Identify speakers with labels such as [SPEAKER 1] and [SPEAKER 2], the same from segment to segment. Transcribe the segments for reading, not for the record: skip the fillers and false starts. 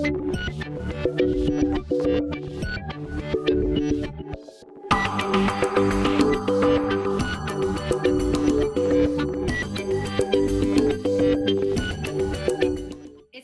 [SPEAKER 1] Es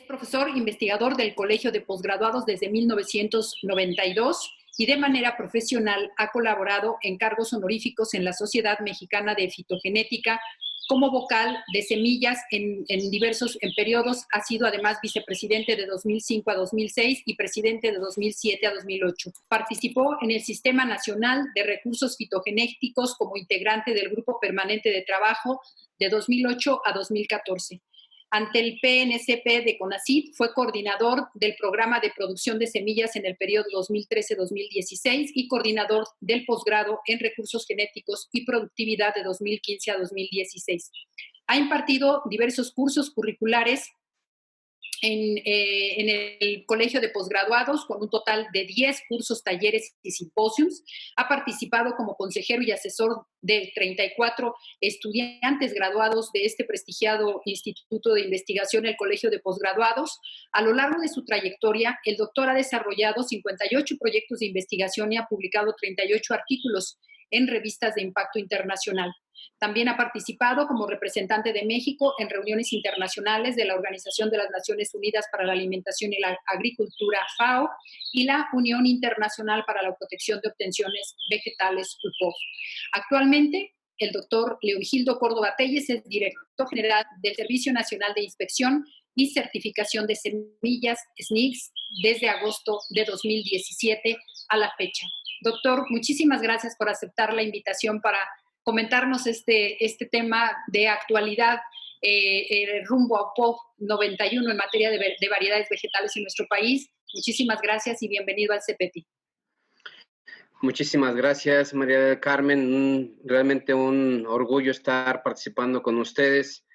[SPEAKER 1] profesor investigador del Colegio de Posgraduados desde 1992 y de manera profesional ha colaborado en cargos honoríficos en la Sociedad Mexicana de Fitogenética como vocal de semillas en diversos periodos. Ha sido además vicepresidente de 2005 a 2006 y presidente de 2007 a 2008. Participó en el Sistema Nacional de Recursos Fitogenéticos como integrante del Grupo Permanente de Trabajo de 2008 a 2014. Ante el PNCP de CONACYT, fue coordinador del programa de producción de semillas en el periodo 2013-2016 y coordinador del posgrado en recursos genéticos y productividad de 2015 a 2016. Ha impartido diversos cursos curriculares en el Colegio de Posgraduados, con un total de 10 cursos, talleres y simposios. Ha participado como consejero y asesor de 34 estudiantes graduados de este prestigiado Instituto de Investigación, el Colegio de Posgraduados. A lo largo de su trayectoria, el doctor ha desarrollado 58 proyectos de investigación y ha publicado 38 artículos en revistas de impacto internacional. También ha participado como representante de México en reuniones internacionales de la Organización de las Naciones Unidas para la Alimentación y la Agricultura, FAO, y la Unión Internacional para la Protección de Obtenciones Vegetales, UPOV. Actualmente, el doctor Leovigildo Córdoba Telles es director general del Servicio Nacional de Inspección y Certificación de Semillas, SNICS, desde agosto de 2017 a la fecha. Doctor, muchísimas gracias por aceptar la invitación para comentarnos este tema de actualidad rumbo a UPOV 91 en materia de variedades vegetales en nuestro país. Muchísimas gracias y bienvenido al CEPETI.
[SPEAKER 2] Muchísimas gracias, María del Carmen. Realmente un orgullo estar participando con ustedes.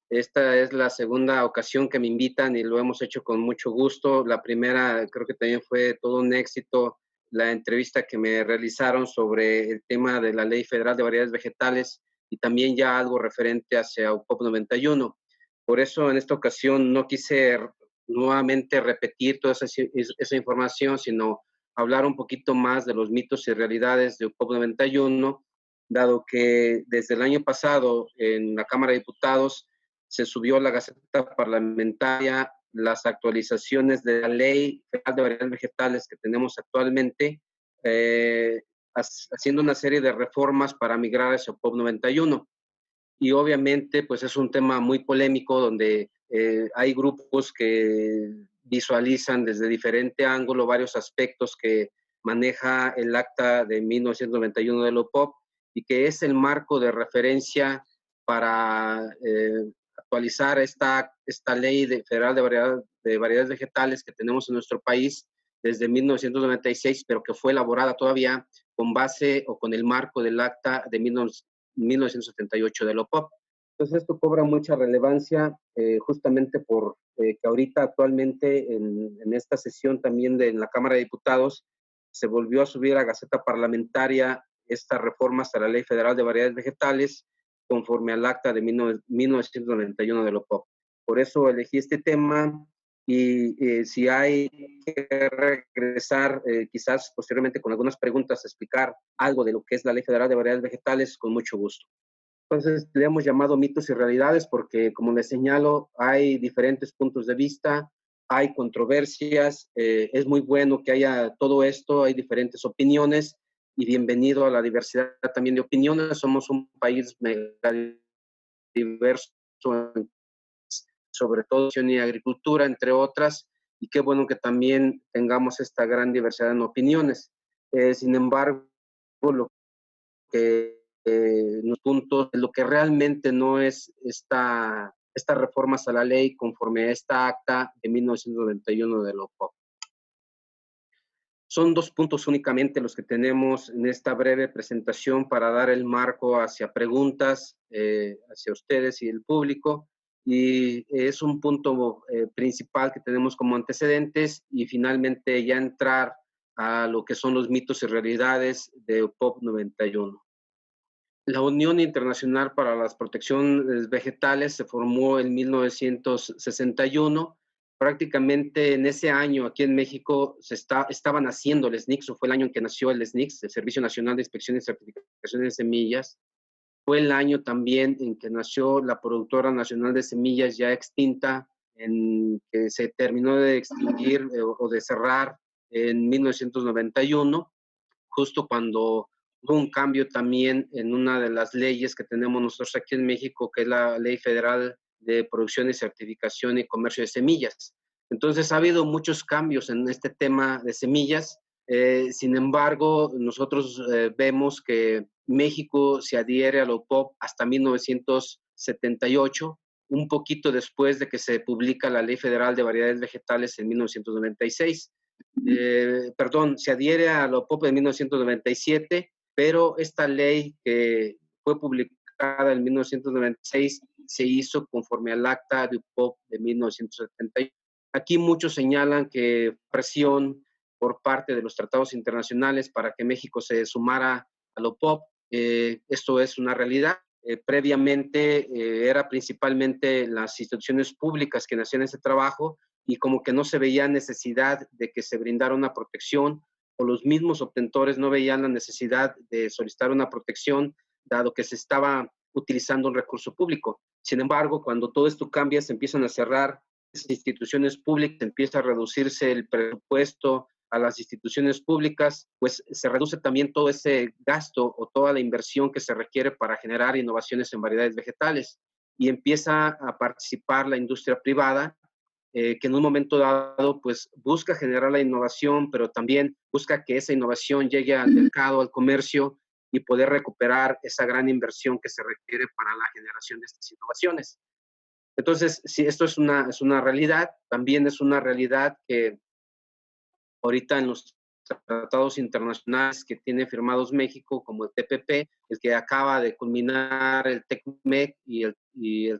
[SPEAKER 2] Esta es la segunda ocasión que me invitan y lo hemos hecho con mucho gusto. La primera creo que también fue todo un éxito, la entrevista que me realizaron sobre el tema de la Ley Federal de Variedades Vegetales y también ya algo referente hacia UPOV 91. Por eso en esta ocasión no quise nuevamente repetir toda esa información, sino hablar un poquito más de los mitos y realidades de UPOV 91, dado que desde el año pasado en la Cámara de Diputados se subió a la Gaceta Parlamentaria las actualizaciones de la Ley Federal de Variedades Vegetales que tenemos actualmente, haciendo una serie de reformas para migrar hacia UPOV 91. Y obviamente, pues es un tema muy polémico donde hay grupos que visualizan desde diferente ángulo varios aspectos que maneja el acta de 1991 del UPOV y que es el marco de referencia para actualizar esta ley federal de variedades vegetales que tenemos en nuestro país desde 1996, pero que fue elaborada todavía con base o con el marco del acta de 1978 del UPOV. Entonces esto cobra mucha relevancia justamente por que ahorita actualmente en esta sesión también en la Cámara de Diputados se volvió a subir a Gaceta Parlamentaria estas reformas a la Ley Federal de Variedades Vegetales conforme al acta de 1991 del UPOV. Por eso elegí este tema y si hay que regresar quizás posteriormente con algunas preguntas, explicar algo de lo que es la Ley Federal de Variedades Vegetales, con mucho gusto. Entonces le hemos llamado mitos y realidades porque, como les señalo, hay diferentes puntos de vista, hay controversias, es muy bueno que haya todo esto, hay diferentes opiniones y bienvenido a la diversidad también de opiniones. Somos un país mega diverso, sobre todo en agricultura, entre otras, y qué bueno que también tengamos esta gran diversidad en opiniones. Sin embargo, lo que puntos, lo que realmente no es estas reformas a la ley conforme a esta acta de 1991 del UPOV. Son dos puntos únicamente los que tenemos en esta breve presentación para dar el marco hacia preguntas hacia ustedes y el público. Y es un punto principal que tenemos como antecedentes y finalmente ya entrar a lo que son los mitos y realidades de UPOV 91. La Unión Internacional para las Protecciones Vegetales se formó en 1961 prácticamente en ese año aquí en México estaban haciendo el SNICS, o fue el año en que nació el SNICS, el Servicio Nacional de Inspección y Certificación de Semillas. Fue el año también en que nació la Productora Nacional de Semillas, ya extinta, en que se terminó de extinguir o de cerrar en 1991, justo cuando hubo un cambio también en una de las leyes que tenemos nosotros aquí en México, que es la Ley Federal de Producción y Certificación y Comercio de Semillas. Entonces ha habido muchos cambios en este tema de semillas. Sin embargo, nosotros vemos que México se adhiere a la OPOP hasta 1978, un poquito después de que se publica la Ley Federal de Variedades Vegetales en 1996. Se adhiere a la OPOP en 1997, pero esta ley que fue publicada en 1996 se hizo conforme al acta de UPOP de 1978. Aquí muchos señalan que presión por parte de los tratados internacionales para que México se sumara a la OPOP. Esto es una realidad. Previamente era principalmente las instituciones públicas que hacían ese trabajo y como que no se veía necesidad de que se brindara una protección, o los mismos obtentores no veían la necesidad de solicitar una protección dado que se estaba utilizando un recurso público. Sin embargo, cuando todo esto cambia, se empiezan a cerrar instituciones públicas, empieza a reducirse el presupuesto a las instituciones públicas, pues se reduce también todo ese gasto o toda la inversión que se requiere para generar innovaciones en variedades vegetales, y empieza a participar la industria privada, que en un momento dado pues busca generar la innovación, pero también busca que esa innovación llegue al mercado, al comercio, y poder recuperar esa gran inversión que se requiere para la generación de estas innovaciones. Entonces, sí, esto es una realidad. También es una realidad que ahorita en los tratados internacionales que tiene firmados México, como el TPP, el que acaba de culminar el TECMEC y el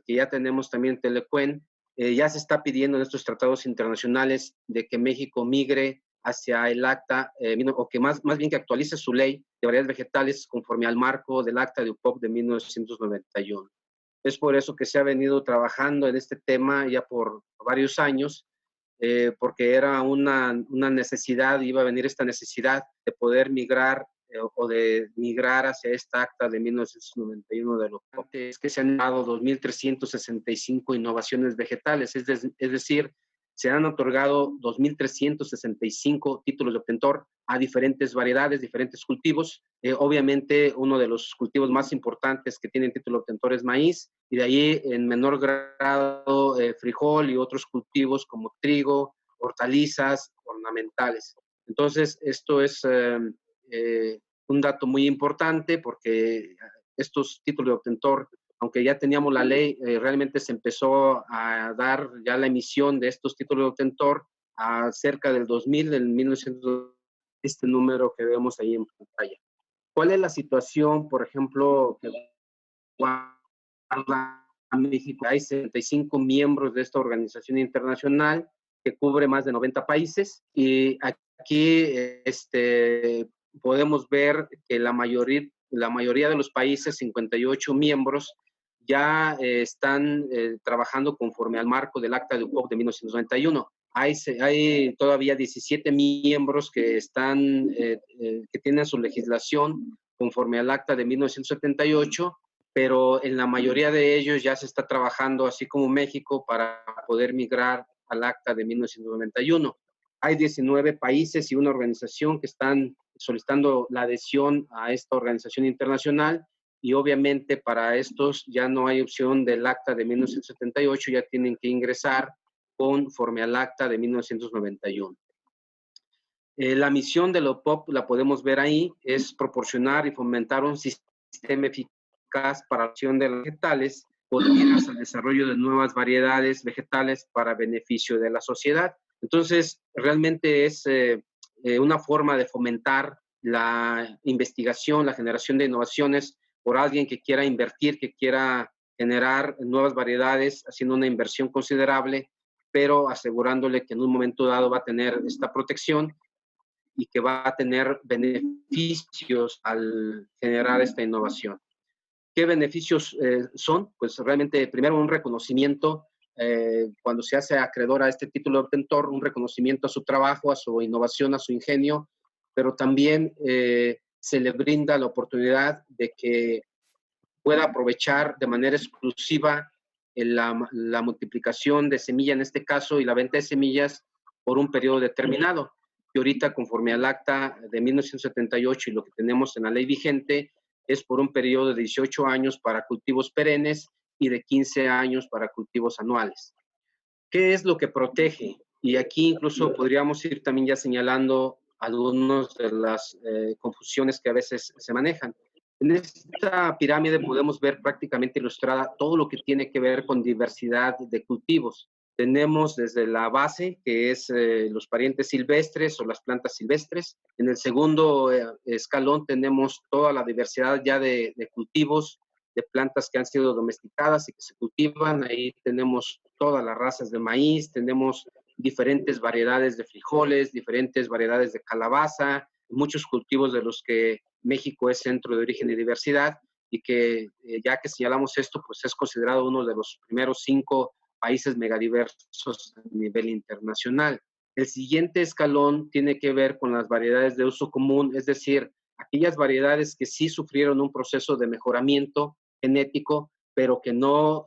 [SPEAKER 2] que ya tenemos también Telecuen, ya se está pidiendo en estos tratados internacionales de que México migre hacia el acta, o que más bien que actualice su ley de variedades vegetales conforme al marco del acta de UPOP de 1991. Es por eso que se ha venido trabajando en este tema ya por varios años, porque era una necesidad, iba a venir esta necesidad de poder migrar o de migrar hacia esta acta de 1991 de lo que es que se han dado 2.365 innovaciones vegetales, es decir, se han otorgado 2.365 títulos de obtentor a diferentes variedades, diferentes cultivos. Obviamente, uno de los cultivos más importantes que tienen título de obtentor es maíz, y de ahí en menor grado frijol y otros cultivos como trigo, hortalizas, ornamentales. Entonces, esto es un dato muy importante porque estos títulos de obtentor, aunque ya teníamos la ley, realmente se empezó a dar ya la emisión de estos títulos de obtentor a cerca del 2000, del 1900, este número que vemos ahí en pantalla. ¿Cuál es la situación, por ejemplo, que guarda a México? Hay 75 miembros de esta organización internacional que cubre más de 90 países, y aquí podemos ver que la mayoría de los países, 58 miembros, ya están trabajando conforme al marco del Acta de UPOP de 1991. Hay todavía 17 miembros que que tienen su legislación conforme al Acta de 1978, pero en la mayoría de ellos ya se está trabajando, así como México, para poder migrar al Acta de 1991. Hay 19 países y una organización que están solicitando la adhesión a esta organización internacional, y obviamente para estos ya no hay opción del Acta de 1978, ya tienen que ingresar conforme al Acta de 1991. La misión de la OPOP, la podemos ver ahí, es proporcionar y fomentar un sistema eficaz para la acción de los vegetales, con miras al desarrollo de nuevas variedades vegetales para beneficio de la sociedad. Entonces, realmente es una forma de fomentar la investigación, la generación de innovaciones por alguien que quiera invertir, que quiera generar nuevas variedades, haciendo una inversión considerable, pero asegurándole que en un momento dado va a tener esta protección y que va a tener beneficios al generar esta innovación. ¿Qué beneficios son? Pues realmente, primero, un reconocimiento cuando se hace acreedor a este título de obtentor, un reconocimiento a su trabajo, a su innovación, a su ingenio, pero también se le brinda la oportunidad de que pueda aprovechar de manera exclusiva la multiplicación de semilla en este caso y la venta de semillas por un periodo determinado. Y ahorita, conforme al acta de 1978 y lo que tenemos en la ley vigente, es por un periodo de 18 años para cultivos perennes y de 15 años para cultivos anuales. ¿Qué es lo que protege? Y aquí incluso podríamos ir también ya señalando algunas de las confusiones que a veces se manejan. En esta pirámide podemos ver prácticamente ilustrada todo lo que tiene que ver con diversidad de cultivos. Tenemos desde la base, que es los parientes silvestres o las plantas silvestres. En el segundo escalón tenemos toda la diversidad ya de cultivos, de plantas que han sido domesticadas y que se cultivan. Ahí tenemos todas las razas de maíz, tenemos diferentes variedades de frijoles, diferentes variedades de calabaza, muchos cultivos de los que México es centro de origen y diversidad, y que ya que señalamos esto, pues es considerado uno de los primeros 5 países megadiversos a nivel internacional. El siguiente escalón tiene que ver con las variedades de uso común, es decir, aquellas variedades que sí sufrieron un proceso de mejoramiento genético, pero que no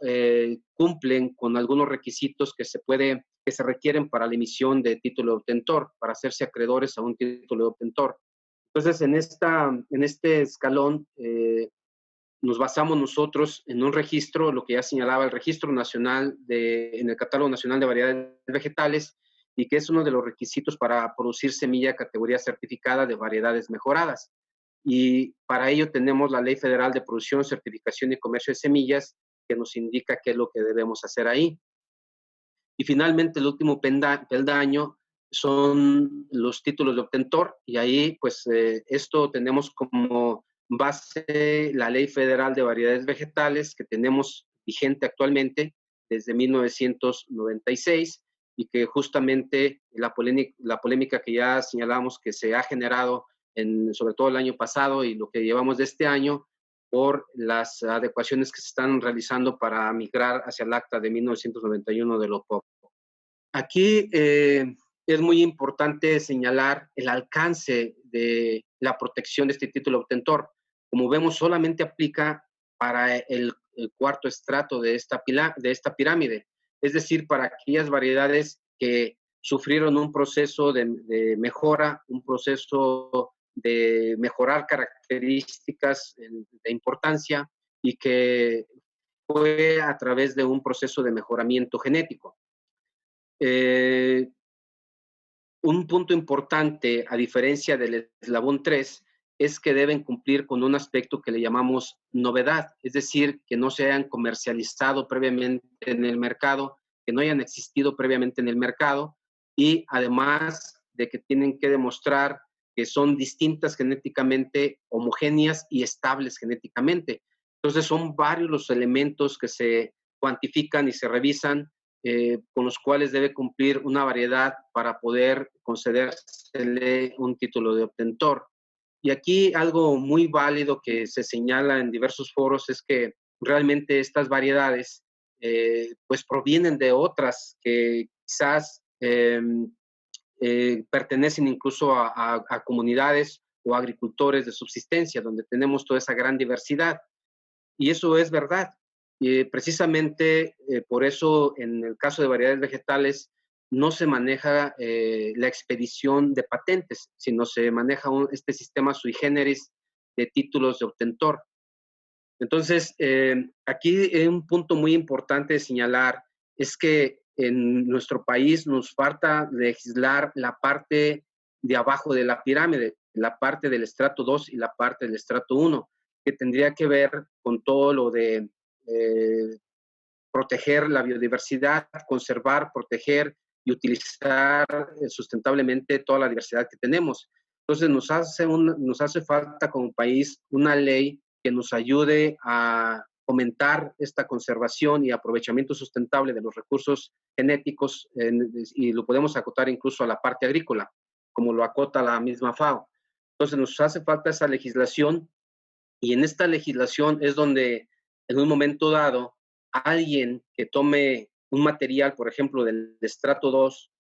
[SPEAKER 2] cumplen con algunos requisitos que se requieren para la emisión de título de obtentor, para hacerse acreedores a un título de obtentor. Entonces, en este escalón nos basamos nosotros en un registro, lo que ya señalaba el Registro Nacional en el Catálogo Nacional de Variedades Vegetales, y que es uno de los requisitos para producir semilla categoría certificada de variedades mejoradas. Y para ello tenemos la Ley Federal de Producción, Certificación y Comercio de Semillas, que nos indica qué es lo que debemos hacer ahí. Y finalmente, el último peldaño son los títulos de obtentor, y ahí, pues, esto tenemos como base la Ley Federal de Variedades Vegetales, que tenemos vigente actualmente desde 1996, y que justamente la polémica que ya señalamos que se ha generado sobre todo el año pasado y lo que llevamos de este año, por las adecuaciones que se están realizando para migrar hacia el acta de 1991 de lo POP. Aquí es muy importante señalar el alcance de la protección de este título obtentor. Como vemos, solamente aplica para el cuarto estrato de esta pirámide, es decir, para aquellas variedades que sufrieron un proceso de mejora, un proceso de mejorar características de importancia, y que fue a través de un proceso de mejoramiento genético. Un punto importante, a diferencia del eslabón 3, es que deben cumplir con un aspecto que le llamamos novedad, es decir, que no se hayan comercializado previamente en el mercado, que no hayan existido previamente en el mercado, y además de que tienen que demostrar que son distintas genéticamente, homogéneas y estables genéticamente. Entonces, son varios los elementos que se cuantifican y se revisan, con los cuales debe cumplir una variedad para poder concedérsele un título de obtentor. Y aquí algo muy válido que se señala en diversos foros es que realmente estas variedades pues provienen de otras que quizás pertenecen incluso a comunidades o agricultores de subsistencia, donde tenemos toda esa gran diversidad. Y eso es verdad. Precisamente por eso, en el caso de variedades vegetales, no se maneja la expedición de patentes, sino se maneja este sistema sui generis de títulos de obtentor. Entonces, aquí un punto muy importante de señalar es que en nuestro país nos falta legislar la parte de abajo de la pirámide, la parte del estrato 2 y la parte del estrato 1, que tendría que ver con todo lo de proteger la biodiversidad, conservar, proteger y utilizar sustentablemente toda la diversidad que tenemos. Entonces nos hace falta como país una ley que nos ayude a fomentar esta conservación y aprovechamiento sustentable de los recursos genéticos, y lo podemos acotar incluso a la parte agrícola, como lo acota la misma FAO. Entonces nos hace falta esa legislación, y en esta legislación es donde en un momento dado alguien que tome un material, por ejemplo, del estrato 2,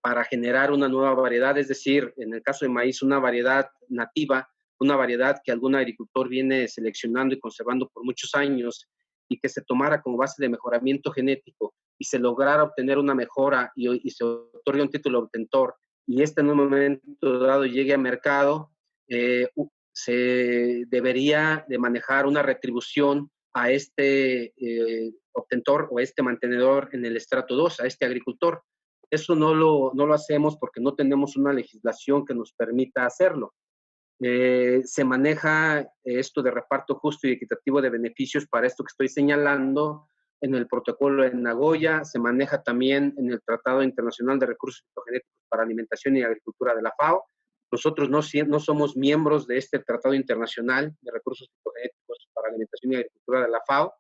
[SPEAKER 2] para generar una nueva variedad, es decir, en el caso de maíz, una variedad nativa, una variedad que algún agricultor viene seleccionando y conservando por muchos años y que se tomara como base de mejoramiento genético y se lograra obtener una mejora y se otorgue un título de obtentor y este en un momento dado llegue a mercado, se debería de manejar una retribución a este obtentor o este mantenedor en el estrato 2, a este agricultor. Eso no lo hacemos porque no tenemos una legislación que nos permita hacerlo. Se maneja esto de reparto justo y equitativo de beneficios para esto que estoy señalando en el protocolo de Nagoya, se maneja también en el Tratado Internacional de Recursos Fitogenéticos para Alimentación y Agricultura de la FAO. Nosotros no somos miembros de este Tratado Internacional de Recursos Fitogenéticos para Alimentación y Agricultura de la FAO.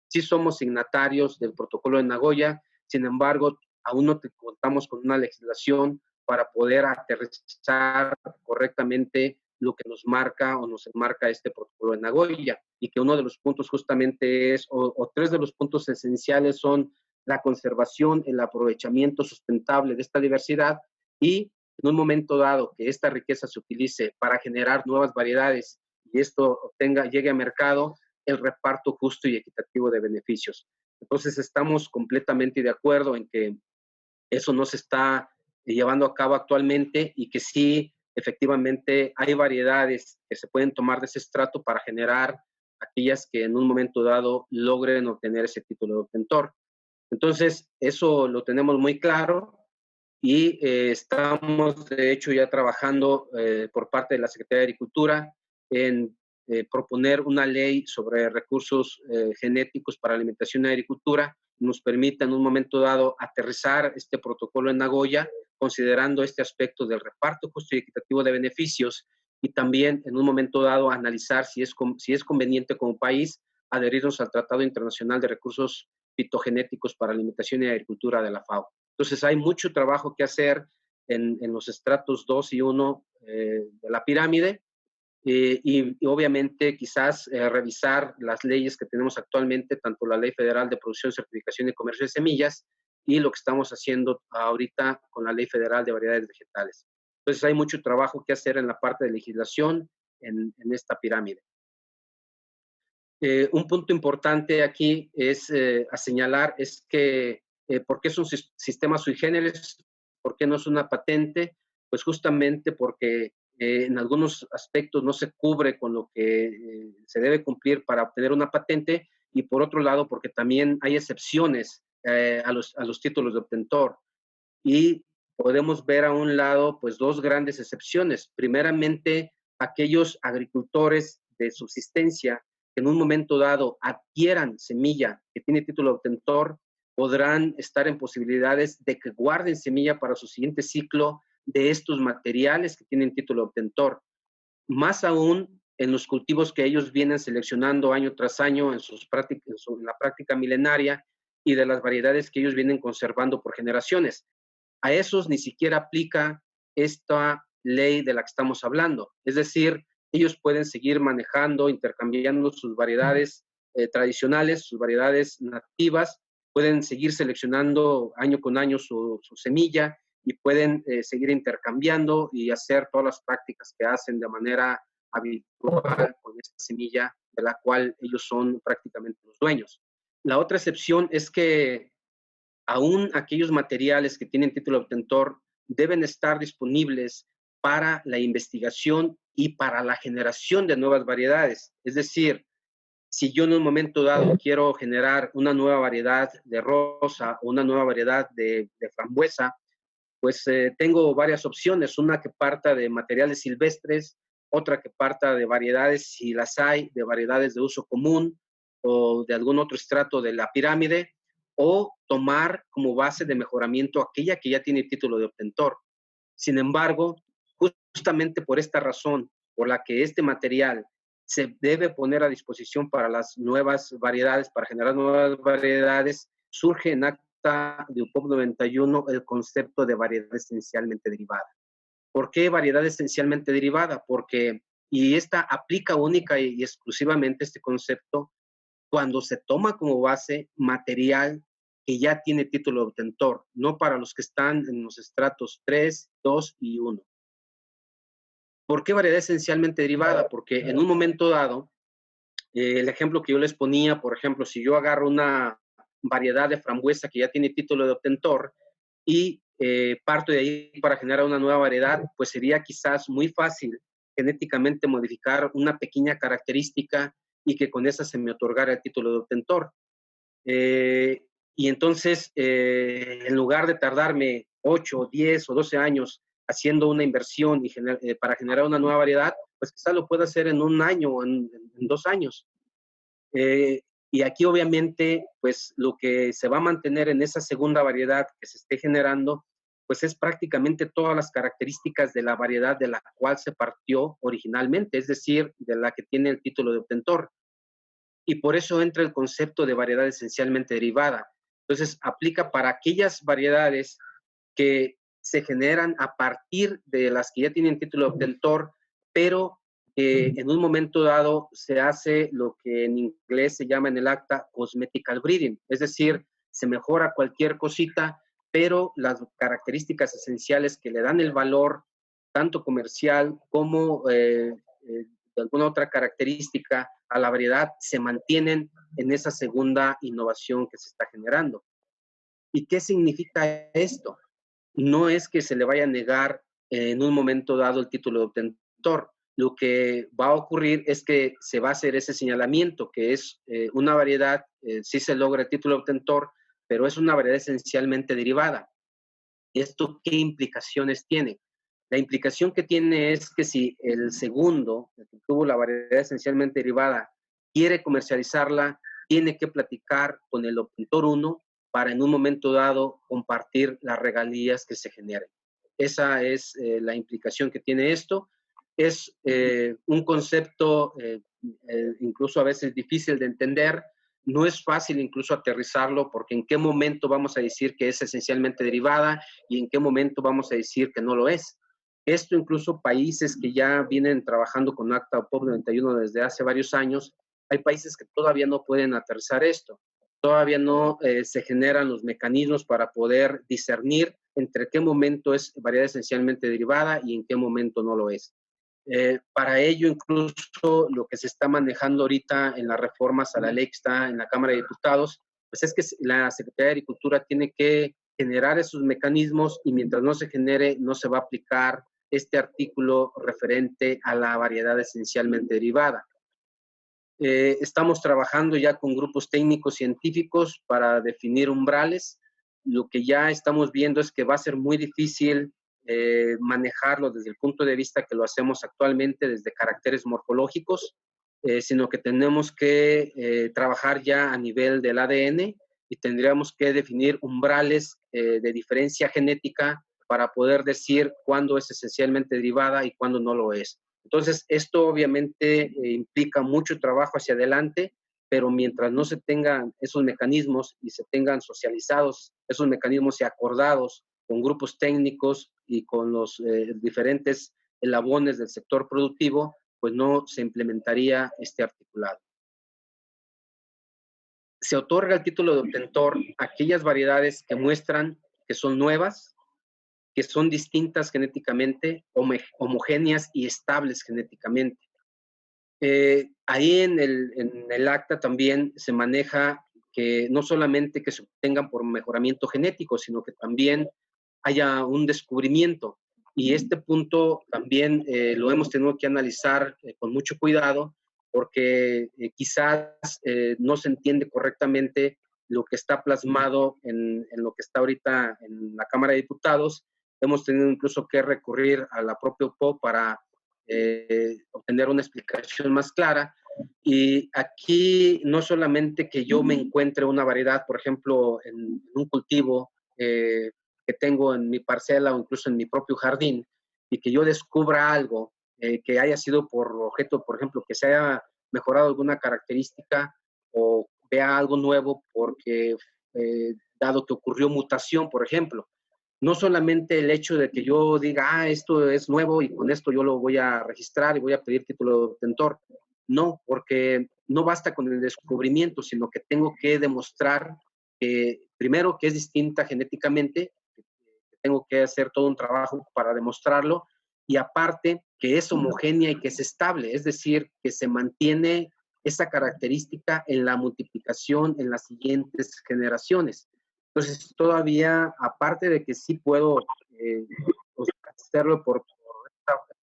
[SPEAKER 2] Sí somos signatarios del protocolo de Nagoya, sin embargo, aún no contamos con una legislación para poder aterrizar correctamente lo que nos marca o nos enmarca este protocolo de Nagoya y que uno de los puntos justamente es, o tres de los puntos esenciales son la conservación, el aprovechamiento sustentable de esta diversidad y en un momento dado que esta riqueza se utilice para generar nuevas variedades y esto llegue a mercado, el reparto justo y equitativo de beneficios. Entonces estamos completamente de acuerdo en que eso no se está llevando a cabo actualmente y que sí, efectivamente, hay variedades que se pueden tomar de ese estrato para generar aquellas que en un momento dado logren obtener ese título de obtentor. Entonces, eso lo tenemos muy claro y estamos, de hecho, ya trabajando por parte de la Secretaría de Agricultura en proponer una ley sobre recursos genéticos para alimentación y agricultura, nos permita en un momento dado aterrizar este protocolo en Nagoya, considerando este aspecto del reparto justo y equitativo de beneficios y también en un momento dado analizar si es conveniente como país adherirnos al Tratado Internacional de Recursos Fitogenéticos para Alimentación y Agricultura de la FAO. Entonces hay mucho trabajo que hacer en los estratos 2 y 1 de la pirámide y obviamente quizás revisar las leyes que tenemos actualmente, tanto la Ley Federal de Producción, Certificación y Comercio de Semillas y lo que estamos haciendo ahorita con la Ley Federal de Variedades Vegetales. Entonces hay mucho trabajo que hacer en la parte de legislación en esta pirámide. Un punto importante aquí es a señalar es que ¿por qué es un sistema sui generis? ¿Por qué no es una patente? Pues justamente porque en algunos aspectos no se cubre con lo que se debe cumplir para obtener una patente y por otro lado porque también hay excepciones a los títulos de obtentor y podemos ver a un lado pues dos grandes excepciones. Primeramente, aquellos agricultores de subsistencia que en un momento dado adquieran semilla que tiene título de obtentor, podrán estar en posibilidades de que guarden semilla para su siguiente ciclo de estos materiales que tienen título de obtentor. Más aún en los cultivos que ellos vienen seleccionando año tras año en la práctica milenaria y de las variedades que ellos vienen conservando por generaciones. A esos ni siquiera aplica esta ley de la que estamos hablando. Es decir, ellos pueden seguir manejando, intercambiando sus variedades tradicionales, sus variedades nativas, pueden seguir seleccionando año con año su semilla y pueden seguir intercambiando y hacer todas las prácticas que hacen de manera habitual con esta semilla de la cual ellos son prácticamente los dueños. La otra excepción es que aún aquellos materiales que tienen título de obtentor deben estar disponibles para la investigación y para la generación de nuevas variedades. Es decir, si yo en un momento dado quiero generar una nueva variedad de rosa o una nueva variedad de frambuesa, pues tengo varias opciones, una que parta de materiales silvestres, otra que parta de variedades, si las hay, de variedades de uso común o de algún otro estrato de la pirámide, o tomar como base de mejoramiento aquella que ya tiene título de obtentor. Sin embargo, justamente por esta razón, por la que este material se debe poner a disposición para las nuevas variedades, para generar nuevas variedades, surge en acta de UPOP 91 el concepto de variedad esencialmente derivada. ¿Por qué variedad esencialmente derivada? Porque, y esta aplica única y exclusivamente este concepto, cuando se toma como base material que ya tiene título de obtentor, no para los que están en los estratos 3, 2 y 1. ¿Por qué variedad esencialmente derivada? Porque en un momento dado, el ejemplo que yo les ponía, por ejemplo, si yo agarro una variedad de frambuesa que ya tiene título de obtentor y parto de ahí para generar una nueva variedad, pues sería quizás muy fácil genéticamente modificar una pequeña característica y que con esa se me otorgara el título de obtentor. Y entonces, en lugar de tardarme 8, 10 o 12 años haciendo una inversión y para generar una nueva variedad, pues quizás lo pueda hacer en un año o en 2 años. Y aquí obviamente, pues lo que se va a mantener en esa segunda variedad que se esté generando, pues es prácticamente todas las características de la variedad de la cual se partió originalmente, es decir, de la que tiene el título de obtentor. Y por eso entra el concepto de variedad esencialmente derivada. Entonces, aplica para aquellas variedades que se generan a partir de las que ya tienen título de obtentor, pero en un momento dado se hace lo que en inglés se llama en el acta cosmetical breeding, es decir, se mejora cualquier cosita, pero las características esenciales que le dan el valor, tanto comercial como de alguna otra característica a la variedad, se mantienen en esa segunda innovación que se está generando. ¿Y qué significa esto? No es que se le vaya a negar en un momento dado el título de obtentor. Lo que va a ocurrir es que se va a hacer ese señalamiento, que es una variedad, sí se logra el título de obtentor, pero es una variedad esencialmente derivada. ¿Esto qué implicaciones tiene? La implicación que tiene es que si el segundo, el que tuvo la variedad esencialmente derivada, quiere comercializarla, tiene que platicar con el obtentor 1 para en un momento dado compartir las regalías que se generen. Esa es la implicación que tiene esto. Es un concepto incluso a veces difícil de entender. No es fácil incluso aterrizarlo porque en qué momento vamos a decir que es esencialmente derivada y en qué momento vamos a decir que no lo es. Esto incluso países que ya vienen trabajando con Acta POP 91 desde hace varios años, hay países que todavía no pueden aterrizar esto. Todavía no se generan los mecanismos para poder discernir entre qué momento es variedad esencialmente derivada y en qué momento no lo es. Para ello, incluso lo que se está manejando ahorita en las reformas a la ley que está en la Cámara de Diputados, pues es que la Secretaría de Agricultura tiene que generar esos mecanismos y mientras no se genere, no se va a aplicar este artículo referente a la variedad esencialmente derivada. Estamos trabajando ya con grupos técnicos científicos para definir umbrales. Lo que ya estamos viendo es que va a ser muy difícil manejarlo desde el punto de vista que lo hacemos actualmente, desde caracteres morfológicos, sino que tenemos que trabajar ya a nivel del ADN y tendríamos que definir umbrales de diferencia genética para poder decir cuándo es esencialmente derivada y cuándo no lo es. Entonces, esto obviamente implica mucho trabajo hacia adelante, pero mientras no se tengan esos mecanismos y se tengan socializados esos mecanismos y acordados con grupos técnicos y con los diferentes eslabones del sector productivo, pues no se implementaría este articulado. Se otorga el título de obtentor a aquellas variedades que muestran que son nuevas, que son distintas genéticamente, homogéneas y estables genéticamente. Ahí en el acta también se maneja que no solamente que se obtengan por mejoramiento genético, sino que también haya un descubrimiento. Y este punto también lo hemos tenido que analizar con mucho cuidado porque quizás no se entiende correctamente lo que está plasmado en lo que está ahorita en la Cámara de Diputados. Hemos tenido incluso que recurrir a la propia PO para obtener una explicación más clara. Y aquí no solamente que yo me encuentre una variedad, por ejemplo, en un cultivo que tengo en mi parcela o incluso en mi propio jardín, y que yo descubra algo que haya sido por objeto, por ejemplo, que se haya mejorado alguna característica o vea algo nuevo porque dado que ocurrió mutación, por ejemplo, no solamente el hecho de que yo diga, esto es nuevo y con esto yo lo voy a registrar y voy a pedir título de obtentor. No, porque no basta con el descubrimiento, sino que tengo que demostrar que primero, que es distinta genéticamente, tengo que hacer todo un trabajo para demostrarlo, y aparte que es homogénea y que es estable, es decir, que se mantiene esa característica en la multiplicación en las siguientes generaciones. Entonces, todavía, aparte de que sí puedo hacerlo por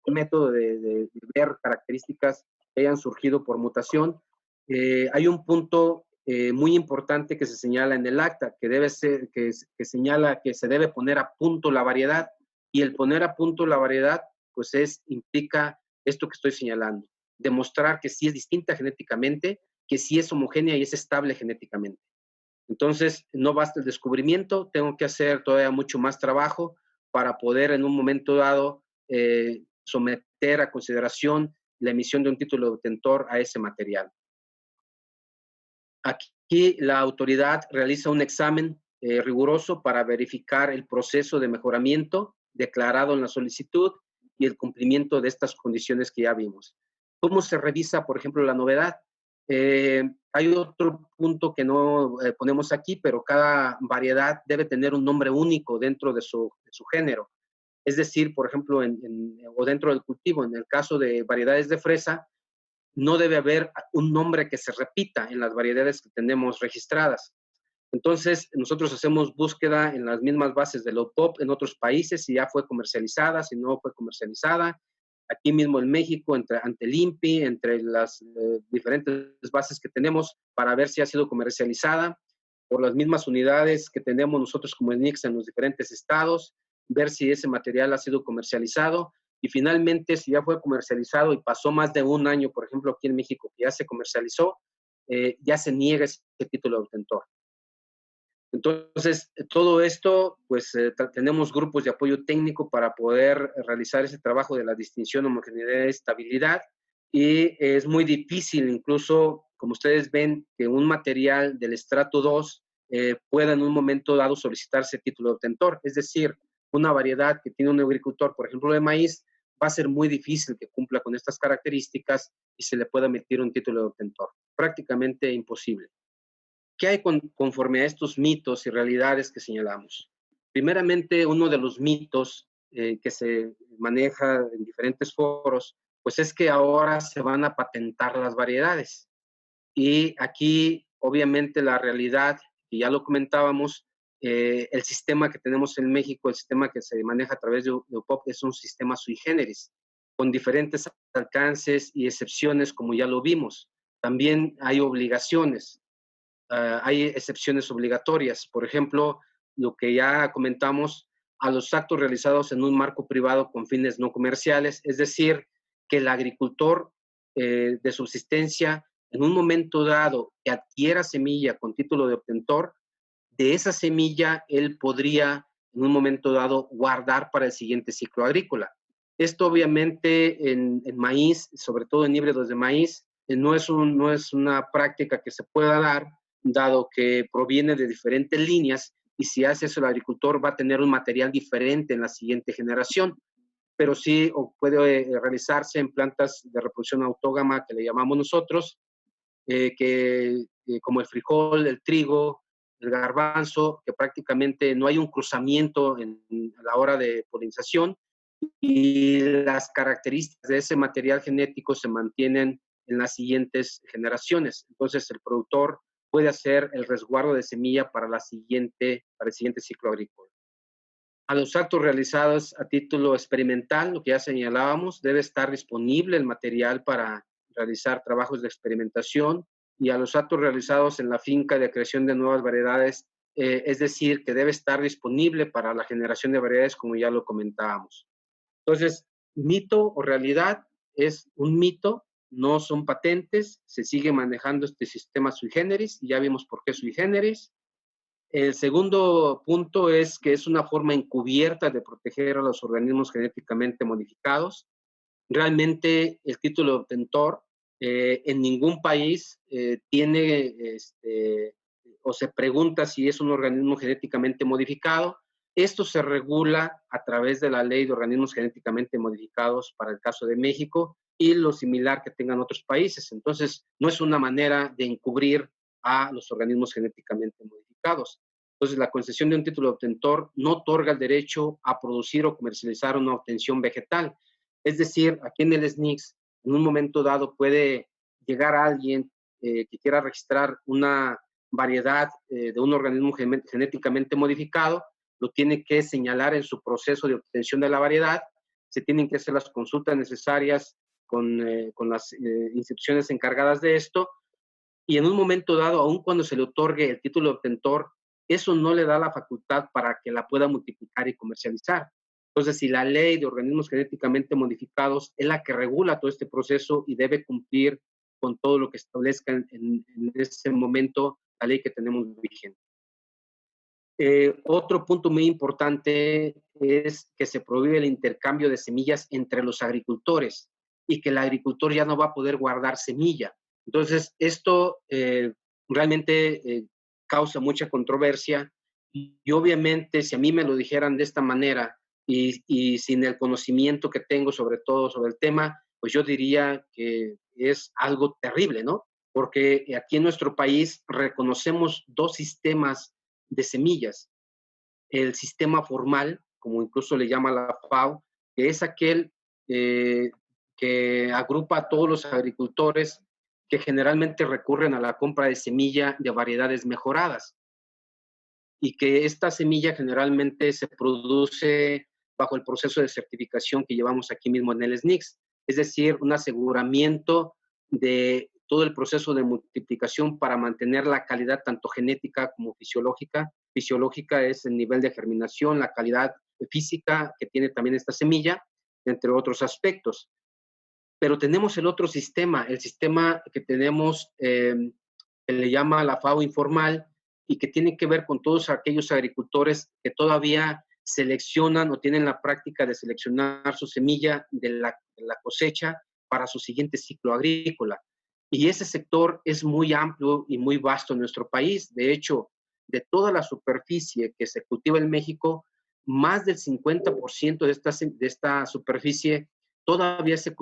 [SPEAKER 2] un método de ver características que hayan surgido por mutación, hay un punto muy importante que se señala en el acta, que debe ser, que señala que se debe poner a punto la variedad, y el poner a punto la variedad, pues implica esto que estoy señalando, demostrar que sí es distinta genéticamente, que sí es homogénea y es estable genéticamente. Entonces, no basta el descubrimiento, tengo que hacer todavía mucho más trabajo para poder en un momento dado someter a consideración la emisión de un título de obtentor a ese material. Aquí la autoridad realiza un examen riguroso para verificar el proceso de mejoramiento declarado en la solicitud y el cumplimiento de estas condiciones que ya vimos. ¿Cómo se revisa, por ejemplo, la novedad? Hay otro punto que no ponemos aquí, pero cada variedad debe tener un nombre único dentro de su género. Es decir, por ejemplo, o dentro del cultivo, en el caso de variedades de fresa, no debe haber un nombre que se repita en las variedades que tenemos registradas. Entonces, nosotros hacemos búsqueda en las mismas bases de OPOP en otros países, si ya fue comercializada, si no fue comercializada. Aquí mismo en México, ante el INPI, entre las diferentes bases que tenemos para ver si ha sido comercializada, por las mismas unidades que tenemos nosotros como ENIX en los diferentes estados, ver si ese material ha sido comercializado, y finalmente, si ya fue comercializado y pasó más de un año, por ejemplo, aquí en México, que ya se comercializó, ya se niega ese título de obtentor. Entonces, todo esto, pues tenemos grupos de apoyo técnico para poder realizar ese trabajo de la distinción, homogeneidad y estabilidad, y es muy difícil, incluso, como ustedes ven, que un material del estrato 2 pueda en un momento dado solicitarse título de obtentor. Es decir, una variedad que tiene un agricultor, por ejemplo, de maíz, va a ser muy difícil que cumpla con estas características y se le pueda emitir un título de obtentor. Prácticamente imposible. ¿Qué hay conforme a estos mitos y realidades que señalamos? Primeramente, uno de los mitos que se maneja en diferentes foros, pues es que ahora se van a patentar las variedades. Y aquí, obviamente, la realidad, y ya lo comentábamos, el sistema que tenemos en México, el sistema que se maneja a través de UPOP, es un sistema sui generis, con diferentes alcances y excepciones, como ya lo vimos. También hay obligaciones. Hay excepciones obligatorias. Por ejemplo, lo que ya comentamos, a los actos realizados en un marco privado con fines no comerciales, es decir, que el agricultor de subsistencia, en un momento dado que adquiera semilla con título de obtentor, de esa semilla él podría en un momento dado guardar para el siguiente ciclo agrícola. Esto obviamente en maíz, sobre todo en híbridos de maíz, no es una práctica que se pueda dar, dado que proviene de diferentes líneas, y si hace eso el agricultor va a tener un material diferente en la siguiente generación, pero sí puede realizarse en plantas de reproducción autógama que le llamamos nosotros, como el frijol, el trigo, el garbanzo, que prácticamente no hay un cruzamiento a la hora de polinización, y las características de ese material genético se mantienen en las siguientes generaciones. Entonces, el productor puede hacer el resguardo de semilla para el siguiente ciclo agrícola. A los actos realizados a título experimental, lo que ya señalábamos, debe estar disponible el material para realizar trabajos de experimentación, y a los actos realizados en la finca de creación de nuevas variedades, es decir, que debe estar disponible para la generación de variedades, como ya lo comentábamos. Entonces, mito o realidad es un mito, no son patentes, se sigue manejando este sistema sui generis, y ya vimos por qué sui generis. El segundo punto es que es una forma encubierta de proteger a los organismos genéticamente modificados. Realmente el título de obtentor en ningún país tiene o se pregunta si es un organismo genéticamente modificado. Esto se regula a través de la Ley de Organismos Genéticamente Modificados para el caso de México y lo similar que tengan otros países. Entonces, no es una manera de encubrir a los organismos genéticamente modificados. Entonces, la concesión de un título de obtentor no otorga el derecho a producir o comercializar una obtención vegetal. Es decir, aquí en el SNICS, en un momento dado puede llegar alguien que quiera registrar una variedad de un organismo genéticamente modificado, lo tiene que señalar en su proceso de obtención de la variedad, se tienen que hacer las consultas necesarias con las instituciones encargadas de esto, y en un momento dado, aun cuando se le otorgue el título de obtentor, eso no le da la facultad para que la pueda multiplicar y comercializar. Entonces, si la ley de organismos genéticamente modificados es la que regula todo este proceso y debe cumplir con todo lo que establezca en ese momento la ley que tenemos vigente. Otro punto muy importante es que se prohíbe el intercambio de semillas entre los agricultores y que el agricultor ya no va a poder guardar semilla. Entonces, esto realmente causa mucha controversia y obviamente si a mí me lo dijeran de esta manera y sin el conocimiento que tengo sobre todo sobre el tema, pues yo diría que es algo terrible, ¿no? Porque aquí en nuestro país reconocemos dos sistemas de semillas. El sistema formal, como incluso le llama la FAO, que es aquel que agrupa a todos los agricultores que generalmente recurren a la compra de semilla de variedades mejoradas y que esta semilla generalmente se produce bajo el proceso de certificación que llevamos aquí mismo en el SNICS, es decir, un aseguramiento de todo el proceso de multiplicación para mantener la calidad tanto genética como fisiológica. Fisiológica es el nivel de germinación, la calidad física que tiene también esta semilla, entre otros aspectos. Pero tenemos el otro sistema, el sistema que tenemos, que le llama la FAO informal, y que tiene que ver con todos aquellos agricultores que todavía seleccionan o tienen la práctica de seleccionar su semilla de la cosecha para su siguiente ciclo agrícola. Y ese sector es muy amplio y muy vasto en nuestro país. De hecho, de toda la superficie que se cultiva en México, más del 50% de esta superficie todavía se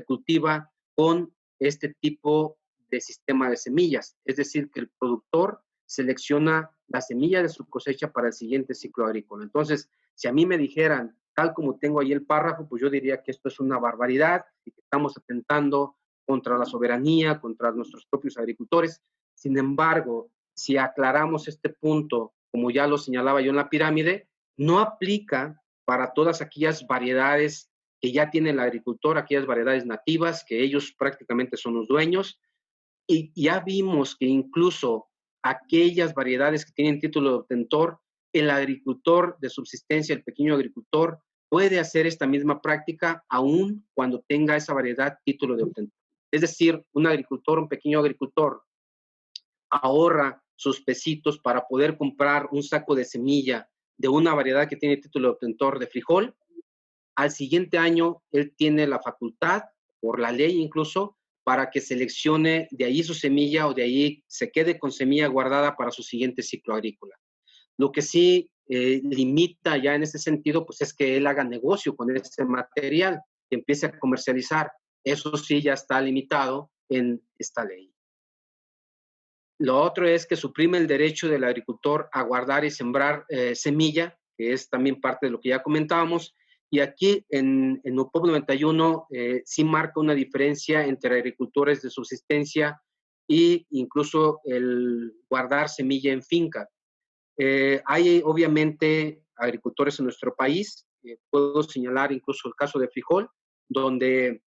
[SPEAKER 2] cultiva con este tipo de sistema de semillas. Es decir, que el productor selecciona la semilla de su cosecha para el siguiente ciclo agrícola. Entonces, si a mí me dijeran, tal como tengo ahí el párrafo, pues yo diría que esto es una barbaridad y que estamos atentando contra la soberanía, contra nuestros propios agricultores. Sin embargo, si aclaramos este punto, como ya lo señalaba yo en la pirámide, no aplica para todas aquellas variedades que ya tiene el agricultor, aquellas variedades nativas, que ellos prácticamente son los dueños, y ya vimos que incluso aquellas variedades que tienen título de obtentor, el agricultor de subsistencia, el pequeño agricultor, puede hacer esta misma práctica aún cuando tenga esa variedad título de obtentor. Es decir, un agricultor, un pequeño agricultor, ahorra sus pesitos para poder comprar un saco de semilla de una variedad que tiene título de obtentor de frijol. Al siguiente año, él tiene la facultad, por la ley incluso, para que seleccione de ahí su semilla o de ahí se quede con semilla guardada para su siguiente ciclo agrícola. Lo que sí limita ya en ese sentido, pues es que él haga negocio con ese material, que empiece a comercializar. Eso sí ya está limitado en esta ley. Lo otro es que suprime el derecho del agricultor a guardar y sembrar semilla, que es también parte de lo que ya comentábamos. Y aquí en UPOB 91 sí marca una diferencia entre agricultores de subsistencia e incluso el guardar semilla en finca. Hay obviamente agricultores en nuestro país, puedo señalar incluso el caso de frijol, donde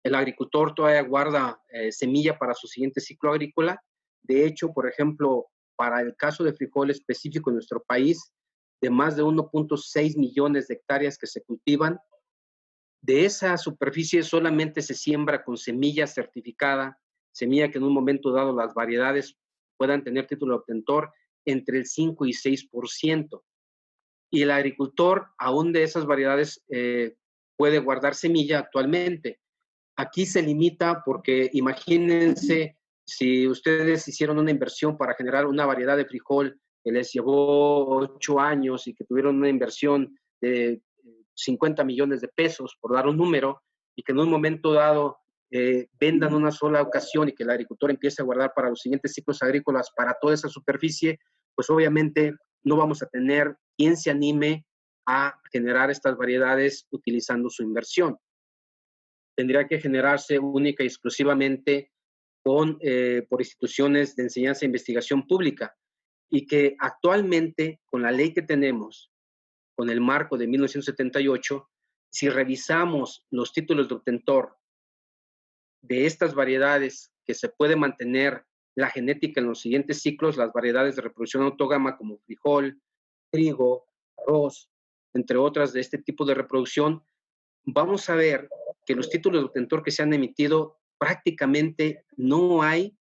[SPEAKER 2] el agricultor todavía guarda semilla para su siguiente ciclo agrícola. De hecho, por ejemplo, para el caso de frijol específico en nuestro país, de más de 1.6 millones de hectáreas que se cultivan, de esa superficie solamente se siembra con semilla certificada, semilla que en un momento dado las variedades puedan tener título de obtentor entre el 5 y 6%. Y el agricultor, aún de esas variedades, puede guardar semilla actualmente. Aquí se limita porque imagínense si ustedes hicieron una inversión para generar una variedad de frijol que les llevó 8 años y que tuvieron una inversión de 50 millones de pesos, por dar un número, y que en un momento dado vendan una sola ocasión y que el agricultor empiece a guardar para los siguientes ciclos agrícolas para toda esa superficie, pues obviamente no vamos a tener quien se anime a generar estas variedades utilizando su inversión. Tendría que generarse única y exclusivamente por instituciones de enseñanza e investigación pública, y que actualmente, con la ley que tenemos, con el marco de 1978, si revisamos los títulos de obtentor de estas variedades que se puede mantener la genética en los siguientes ciclos, las variedades de reproducción autógama como frijol, trigo, arroz, entre otras de este tipo de reproducción, vamos a ver que los títulos de obtentor que se han emitido prácticamente no hay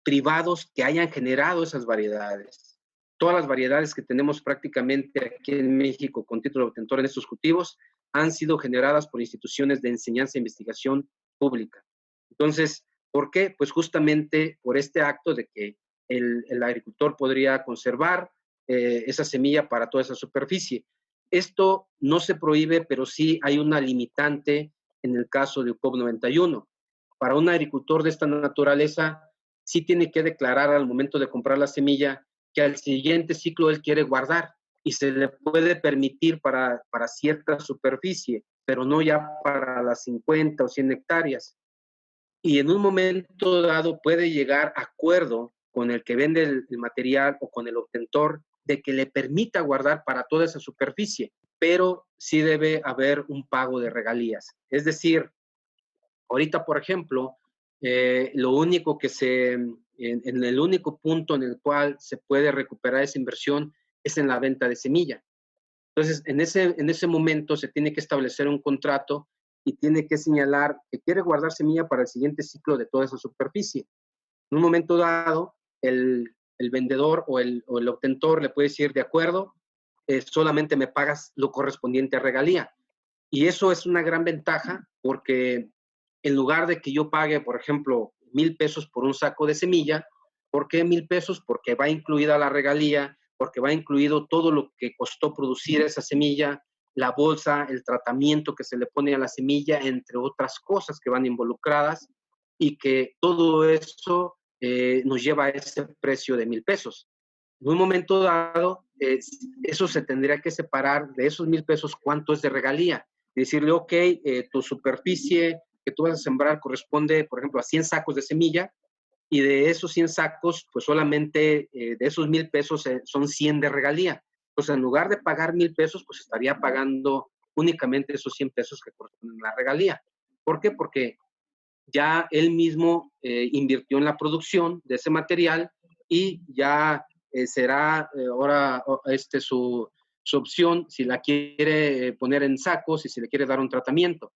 [SPEAKER 2] privados que hayan generado esas variedades. Todas las variedades que tenemos prácticamente aquí en México con título de obtentor en estos cultivos han sido generadas por instituciones de enseñanza e investigación pública. Entonces, ¿por qué? Pues justamente por este acto de que el agricultor podría conservar esa semilla para toda esa superficie. Esto no se prohíbe, pero sí hay una limitante en el caso de UPOV 91. Para un agricultor de esta naturaleza, sí tiene que declarar al momento de comprar la semilla que al siguiente ciclo él quiere guardar, y se le puede permitir para cierta superficie, pero no ya para las 50 o 100 hectáreas. Y en un momento dado puede llegar a acuerdo con el que vende el material o con el obtentor de que le permita guardar para toda esa superficie, pero sí debe haber un pago de regalías. Es decir, ahorita, por ejemplo, lo único que en el único punto en el cual se puede recuperar esa inversión es en la venta de semilla. Entonces, en ese momento se tiene que establecer un contrato y tiene que señalar que quiere guardar semilla para el siguiente ciclo de toda esa superficie. En un momento dado, el vendedor o el obtentor le puede decir, de acuerdo, solamente me pagas lo correspondiente a regalía. Y eso es una gran ventaja porque en lugar de que yo pague, por ejemplo, 1,000 pesos por un saco de semilla, ¿por qué 1,000 pesos? Porque va incluida la regalía, porque va incluido todo lo que costó producir esa semilla, la bolsa, el tratamiento que se le pone a la semilla, entre otras cosas que van involucradas, y que todo eso nos lleva a ese precio de 1,000 pesos. En un momento dado, eso se tendría que separar de esos 1,000 pesos, cuánto es de regalía. Y decirle, ok, tu superficie que tú vas a sembrar corresponde, por ejemplo, a 100 sacos de semilla, y de esos 100 sacos, pues solamente de esos 1,000 pesos son 100 de regalía. Entonces, en lugar de pagar 1,000 pesos, pues estaría pagando únicamente esos 100 pesos que corresponden a la regalía. ¿Por qué? Porque ya él mismo invirtió en la producción de ese material y ya será ahora su opción si la quiere poner en sacos y si le quiere dar un tratamiento.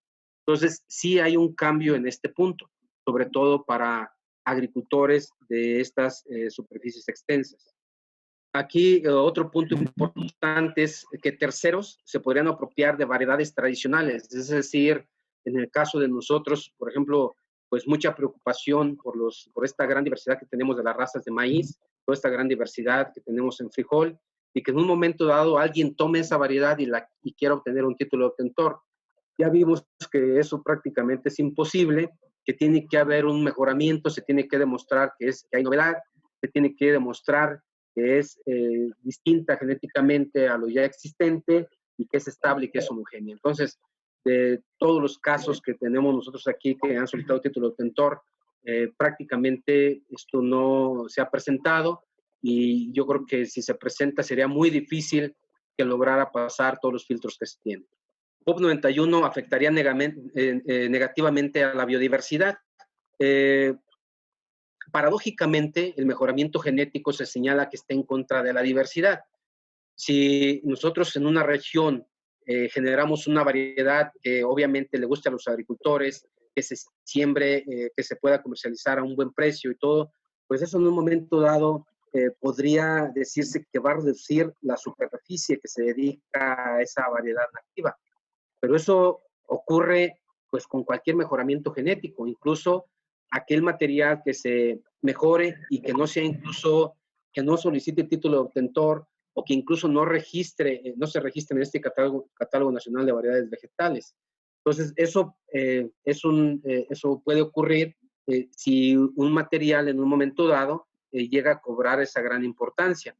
[SPEAKER 2] Entonces, sí hay un cambio en este punto, sobre todo para agricultores de estas superficies extensas. Aquí otro punto importante es que terceros se podrían apropiar de variedades tradicionales, es decir, en el caso de nosotros, por ejemplo, pues mucha preocupación por esta gran diversidad que tenemos de las razas de maíz, toda esta gran diversidad que tenemos en frijol, y que en un momento dado alguien tome esa variedad y quiera obtener un título de obtentor. Ya vimos que eso prácticamente es imposible, que tiene que haber un mejoramiento, se tiene que demostrar que hay novedad, se tiene que demostrar que es distinta genéticamente a lo ya existente y que es estable y que es homogénea. Entonces, de todos los casos que tenemos nosotros aquí que han solicitado título de obtentor, prácticamente esto no se ha presentado, y yo creo que si se presenta sería muy difícil que lograra pasar todos los filtros que se tienen. UPOV 91 afectaría negativamente a la biodiversidad. Paradójicamente, el mejoramiento genético se señala que está en contra de la diversidad. Si nosotros en una región generamos una variedad que obviamente le guste a los agricultores, que se siembre, que se pueda comercializar a un buen precio y todo, pues eso en un momento dado podría decirse que va a reducir la superficie que se dedica a esa variedad nativa. Pero eso ocurre pues con cualquier mejoramiento genético, incluso aquel material que se mejore y que no sea incluso, que no solicite título de obtentor, o que incluso no se registre en este catálogo nacional de variedades vegetales. Entonces, eso puede ocurrir si un material en un momento dado llega a cobrar esa gran importancia.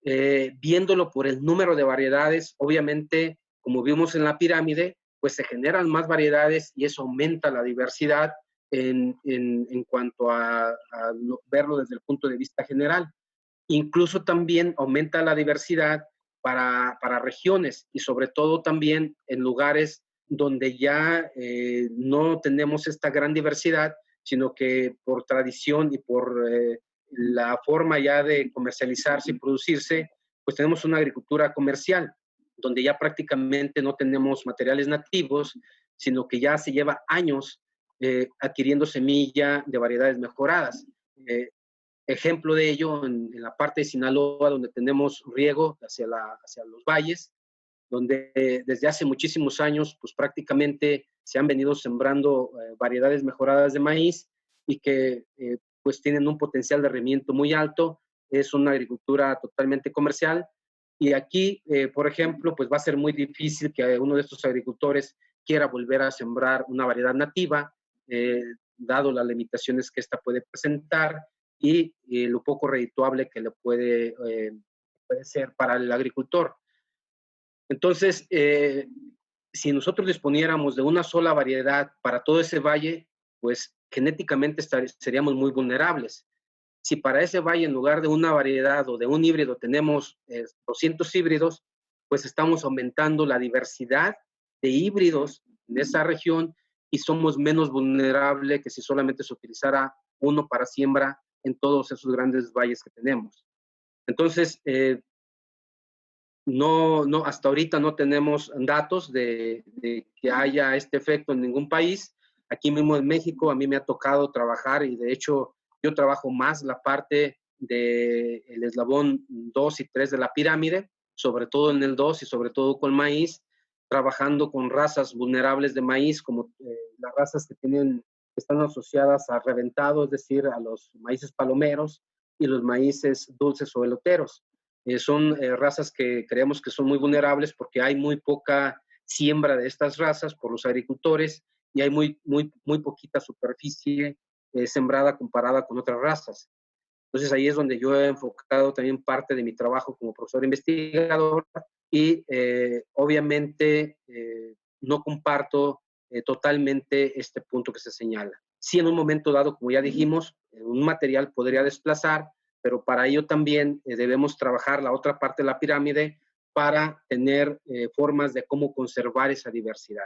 [SPEAKER 2] Viéndolo por el número de variedades, obviamente, como vimos en la pirámide, pues se generan más variedades y eso aumenta la diversidad en cuanto a verlo desde el punto de vista general. Incluso también aumenta la diversidad para regiones y sobre todo también en lugares donde ya no tenemos esta gran diversidad, sino que por tradición y por la forma ya de comercializarse y producirse, pues tenemos una agricultura comercial, donde ya prácticamente no tenemos materiales nativos, sino que ya se lleva años adquiriendo semilla de variedades mejoradas. Ejemplo de ello en la parte de Sinaloa, donde tenemos riego hacia los valles, donde desde hace muchísimos años, pues prácticamente se han venido sembrando variedades mejoradas de maíz y que pues tienen un potencial de rendimiento muy alto. Es una agricultura totalmente comercial. Y aquí, por ejemplo, pues va a ser muy difícil que uno de estos agricultores quiera volver a sembrar una variedad nativa, dado las limitaciones que esta puede presentar y lo poco redituable que le puede ser para el agricultor. Entonces, si nosotros disponiéramos de una sola variedad para todo ese valle, pues genéticamente seríamos muy vulnerables. Si para ese valle, en lugar de una variedad o de un híbrido, tenemos 200 híbridos, pues estamos aumentando la diversidad de híbridos en esa región y somos menos vulnerables que si solamente se utilizara uno para siembra en todos esos grandes valles que tenemos. Entonces, hasta ahorita no tenemos datos de que haya este efecto en ningún país. Aquí mismo en México a mí me ha tocado trabajar y de hecho yo trabajo más la parte del eslabón 2 y 3 de la pirámide, sobre todo en el 2 y sobre todo con maíz, trabajando con razas vulnerables de maíz, como las razas que están asociadas a reventado, es decir, a los maíces palomeros y los maíces dulces o eloteros. Son razas que creemos que son muy vulnerables porque hay muy poca siembra de estas razas por los agricultores y hay muy poquita superficie sembrada comparada con otras razas. Entonces ahí es donde yo he enfocado también parte de mi trabajo como profesor investigador y obviamente no comparto totalmente este punto que se señala. Sí, en un momento dado, como ya dijimos, un material podría desplazar, pero para ello también debemos trabajar la otra parte de la pirámide para tener formas de cómo conservar esa diversidad.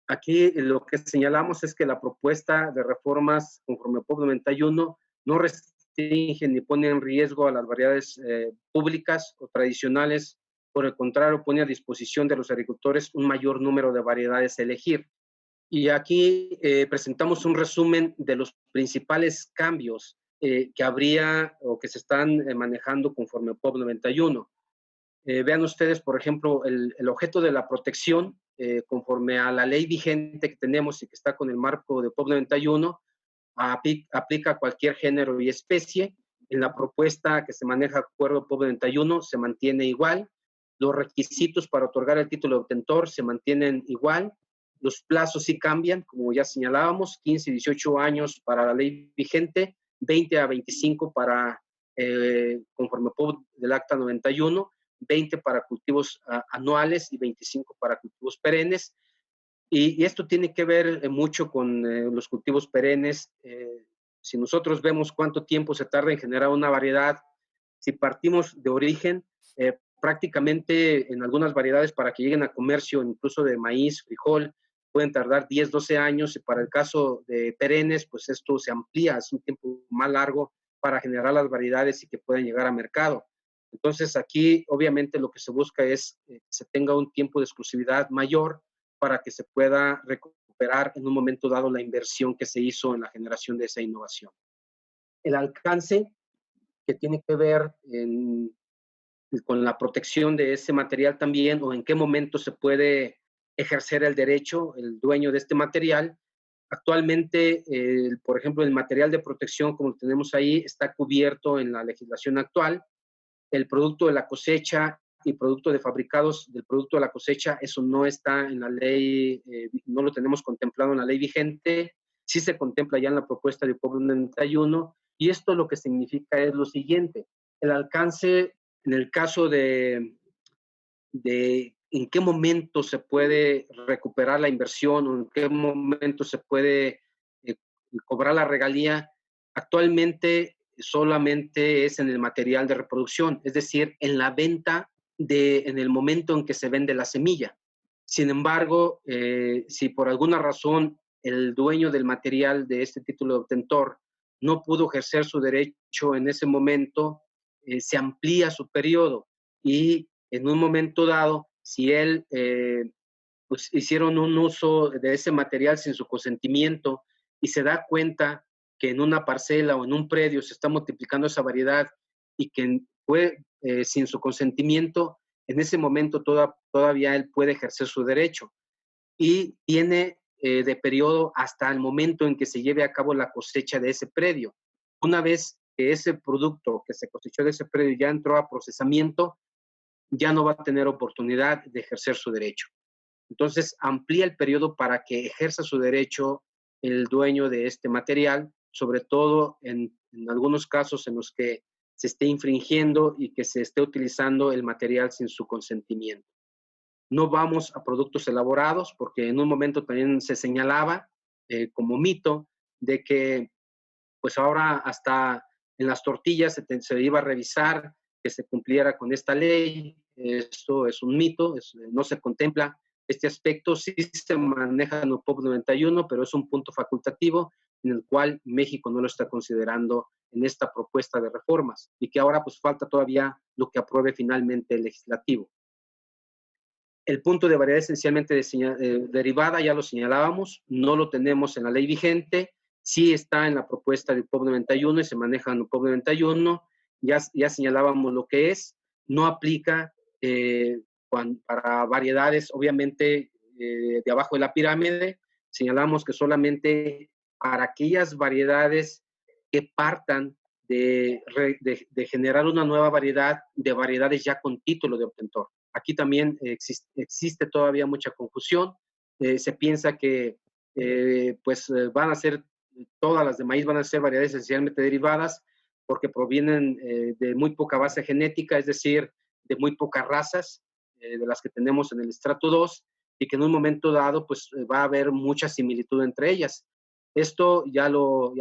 [SPEAKER 2] Aquí lo que señalamos es que la propuesta de reformas conforme POP 91 no restringe ni pone en riesgo a las variedades públicas o tradicionales, por el contrario, pone a disposición de los agricultores un mayor número de variedades a elegir. Y aquí presentamos un resumen de los principales cambios que habría o que se están manejando conforme POP 91. Vean ustedes, por ejemplo, el objeto de la protección, conforme a la ley vigente que tenemos y que está con el marco de POP 91, aplica a cualquier género y especie. En la propuesta que se maneja acuerdo POP 91 se mantiene igual. Los requisitos para otorgar el título de obtentor se mantienen igual. Los plazos sí cambian, como ya señalábamos, 15 y 18 años para la ley vigente, 20 a 25 para conforme POP del Acta 91, 20 para cultivos anuales y 25 para cultivos perennes. Y esto tiene que ver mucho con los cultivos perennes. Si nosotros vemos cuánto tiempo se tarda en generar una variedad, si partimos de origen, prácticamente en algunas variedades para que lleguen a comercio, incluso de maíz, frijol, pueden tardar 10, 12 años. Y para el caso de perennes, pues esto se amplía, es un tiempo más largo para generar las variedades y que puedan llegar a mercado. Entonces aquí obviamente lo que se busca es que se tenga un tiempo de exclusividad mayor para que se pueda recuperar en un momento dado la inversión que se hizo en la generación de esa innovación. El alcance que tiene que ver con la protección de ese material también, o en qué momento se puede ejercer el derecho, el dueño de este material. Actualmente, por ejemplo, el material de protección, como lo tenemos ahí, está cubierto en la legislación actual. El producto de la cosecha y producto de fabricados del producto de la cosecha, eso no está en la ley, no lo tenemos contemplado en la ley vigente. Sí se contempla ya en la propuesta de POP 91, Y esto lo que significa es lo siguiente: el alcance, en el caso de en qué momento se puede recuperar la inversión o en qué momento se puede eh, cobrar la regalía, actualmente solamente es en el material de reproducción, es decir, en la venta en el momento en que se vende la semilla. Sin embargo, si por alguna razón el dueño del material de este título de obtentor no pudo ejercer su derecho en ese momento, se amplía su periodo y en un momento dado, si él pues hicieron un uso de ese material sin su consentimiento y se da cuenta que en una parcela o en un predio se está multiplicando esa variedad y que fue sin su consentimiento, en ese momento todavía él puede ejercer su derecho y tiene de periodo hasta el momento en que se lleve a cabo la cosecha de ese predio. Una vez que ese producto que se cosechó de ese predio ya entró a procesamiento, ya no va a tener oportunidad de ejercer su derecho. Entonces, amplía el periodo para que ejerza su derecho el dueño de este material, sobre todo en algunos casos en los que se esté infringiendo y que se esté utilizando el material sin su consentimiento. No vamos a productos elaborados, porque en un momento también se señalaba como mito de que pues ahora hasta en las tortillas se iba a revisar que se cumpliera con esta ley. Esto es un mito, no se contempla este aspecto. Sí se maneja en UPOP 91, pero es un punto facultativo en el cual México no lo está considerando en esta propuesta de reformas y que ahora pues falta todavía lo que apruebe finalmente el legislativo. El punto de variedad esencialmente derivada, ya lo señalábamos, no lo tenemos en la ley vigente, sí está en la propuesta de UPOP 91 y se maneja en UPOP 91, ya señalábamos lo que es, no aplica para variedades, obviamente, de abajo de la pirámide, señalamos que solamente para aquellas variedades que partan de generar una nueva variedad de variedades ya con título de obtentor. Aquí también existe todavía mucha confusión. Se piensa que van a ser, todas las de maíz van a ser variedades esencialmente derivadas porque provienen de muy poca base genética, es decir, de muy pocas razas de las que tenemos en el estrato 2 y que en un momento dado pues va a haber mucha similitud entre ellas. Esto ya lo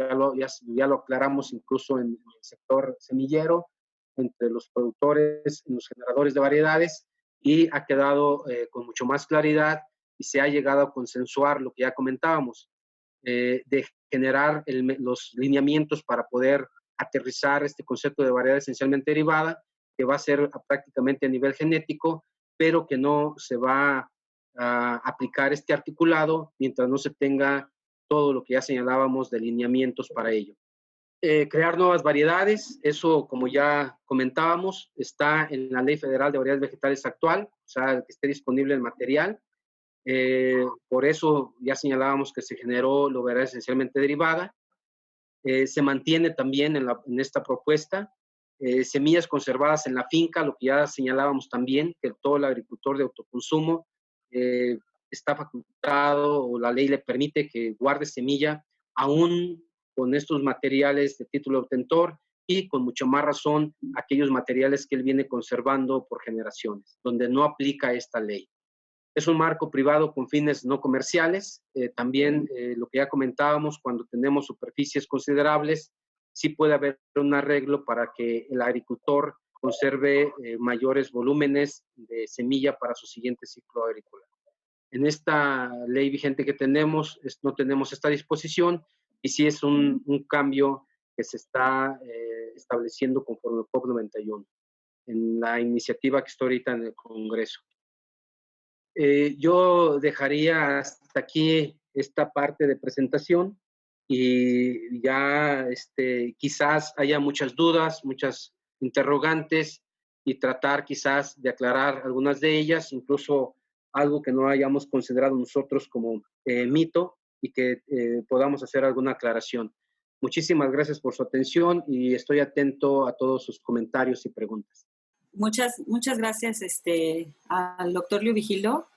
[SPEAKER 2] aclaramos incluso en el sector semillero, entre los productores, los generadores de variedades, y ha quedado con mucho más claridad y se ha llegado a consensuar lo que ya comentábamos, de generar los lineamientos para poder aterrizar este concepto de variedad esencialmente derivada, que va a ser prácticamente a nivel genético, pero que no se va a aplicar este articulado mientras no se tenga todo lo que ya señalábamos de lineamientos para ello. Crear nuevas variedades, eso como ya comentábamos, está en la Ley Federal de Variedades Vegetales actual, o sea, que esté disponible el material. Por eso ya señalábamos que se generó la variedad esencialmente derivada. Se mantiene también en esta propuesta. Semillas conservadas en la finca, lo que ya señalábamos también, que todo el agricultor de autoconsumo está facultado o la ley le permite que guarde semilla aún con estos materiales de título obtentor y con mucha más razón aquellos materiales que él viene conservando por generaciones, donde no aplica esta ley. Es un marco privado con fines no comerciales. También lo que ya comentábamos, cuando tenemos superficies considerables, sí puede haber un arreglo para que el agricultor conserve mayores volúmenes de semilla para su siguiente ciclo agrícola. En esta ley vigente que tenemos, no tenemos esta disposición y sí es un cambio que se está estableciendo conforme al POP 91 en la iniciativa que está ahorita en el Congreso. Yo dejaría hasta aquí esta parte de presentación y ya quizás haya muchas dudas, muchas interrogantes y tratar quizás de aclarar algunas de ellas, incluso algo que no hayamos considerado nosotros como mito y que podamos hacer alguna aclaración. Muchísimas gracias por su atención y estoy atento a todos sus comentarios y preguntas.
[SPEAKER 3] Muchas gracias al doctor Leo Vigilo.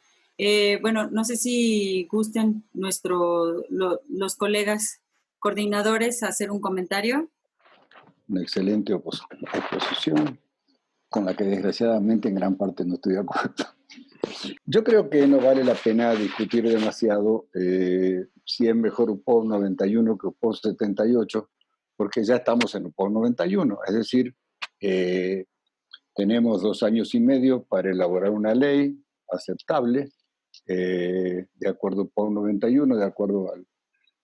[SPEAKER 3] Bueno, no sé si gusten los colegas coordinadores hacer un comentario.
[SPEAKER 4] una excelente exposición, con la que desgraciadamente en gran parte no estoy de acuerdo. Yo creo que no vale la pena discutir demasiado si es mejor UPOV 91 que UPOV 78, porque ya estamos en UPOV 91, es decir, tenemos 2 años y medio para elaborar una ley aceptable, de acuerdo a UPOV 91, de acuerdo al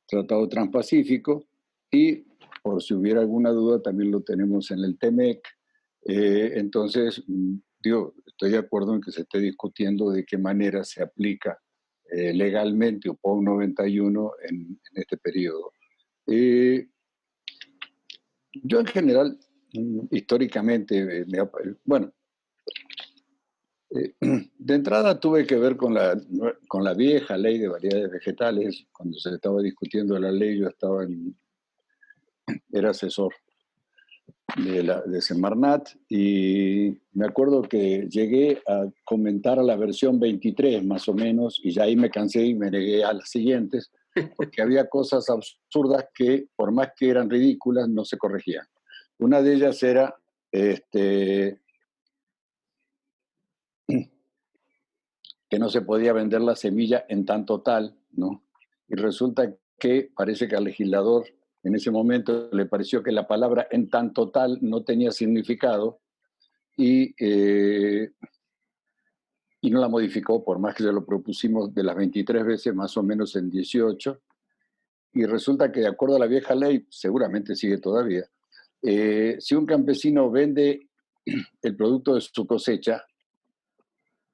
[SPEAKER 4] Tratado Transpacífico, y por si hubiera alguna duda también lo tenemos en el TEMEC. Entonces, estoy de acuerdo en que se esté discutiendo de qué manera se aplica legalmente UPOV 91 en este periodo. Yo en general, históricamente, de entrada tuve que ver con la vieja ley de variedades vegetales. Cuando se estaba discutiendo la ley, yo era asesor de Semarnat, y me acuerdo que llegué a comentar a la versión 23 más o menos, y ya ahí me cansé y me negué a las siguientes, porque había cosas absurdas que, por más que eran ridículas, no se corregían. Una de ellas era que no se podía vender la semilla en tanto tal, ¿no? Y resulta que parece que al legislador en ese momento le pareció que la palabra en tanto tal no tenía significado y no la modificó, por más que se lo propusimos de las 23 veces, más o menos en 18. Y resulta que, de acuerdo a la vieja ley, seguramente sigue todavía, si un campesino vende el producto de su cosecha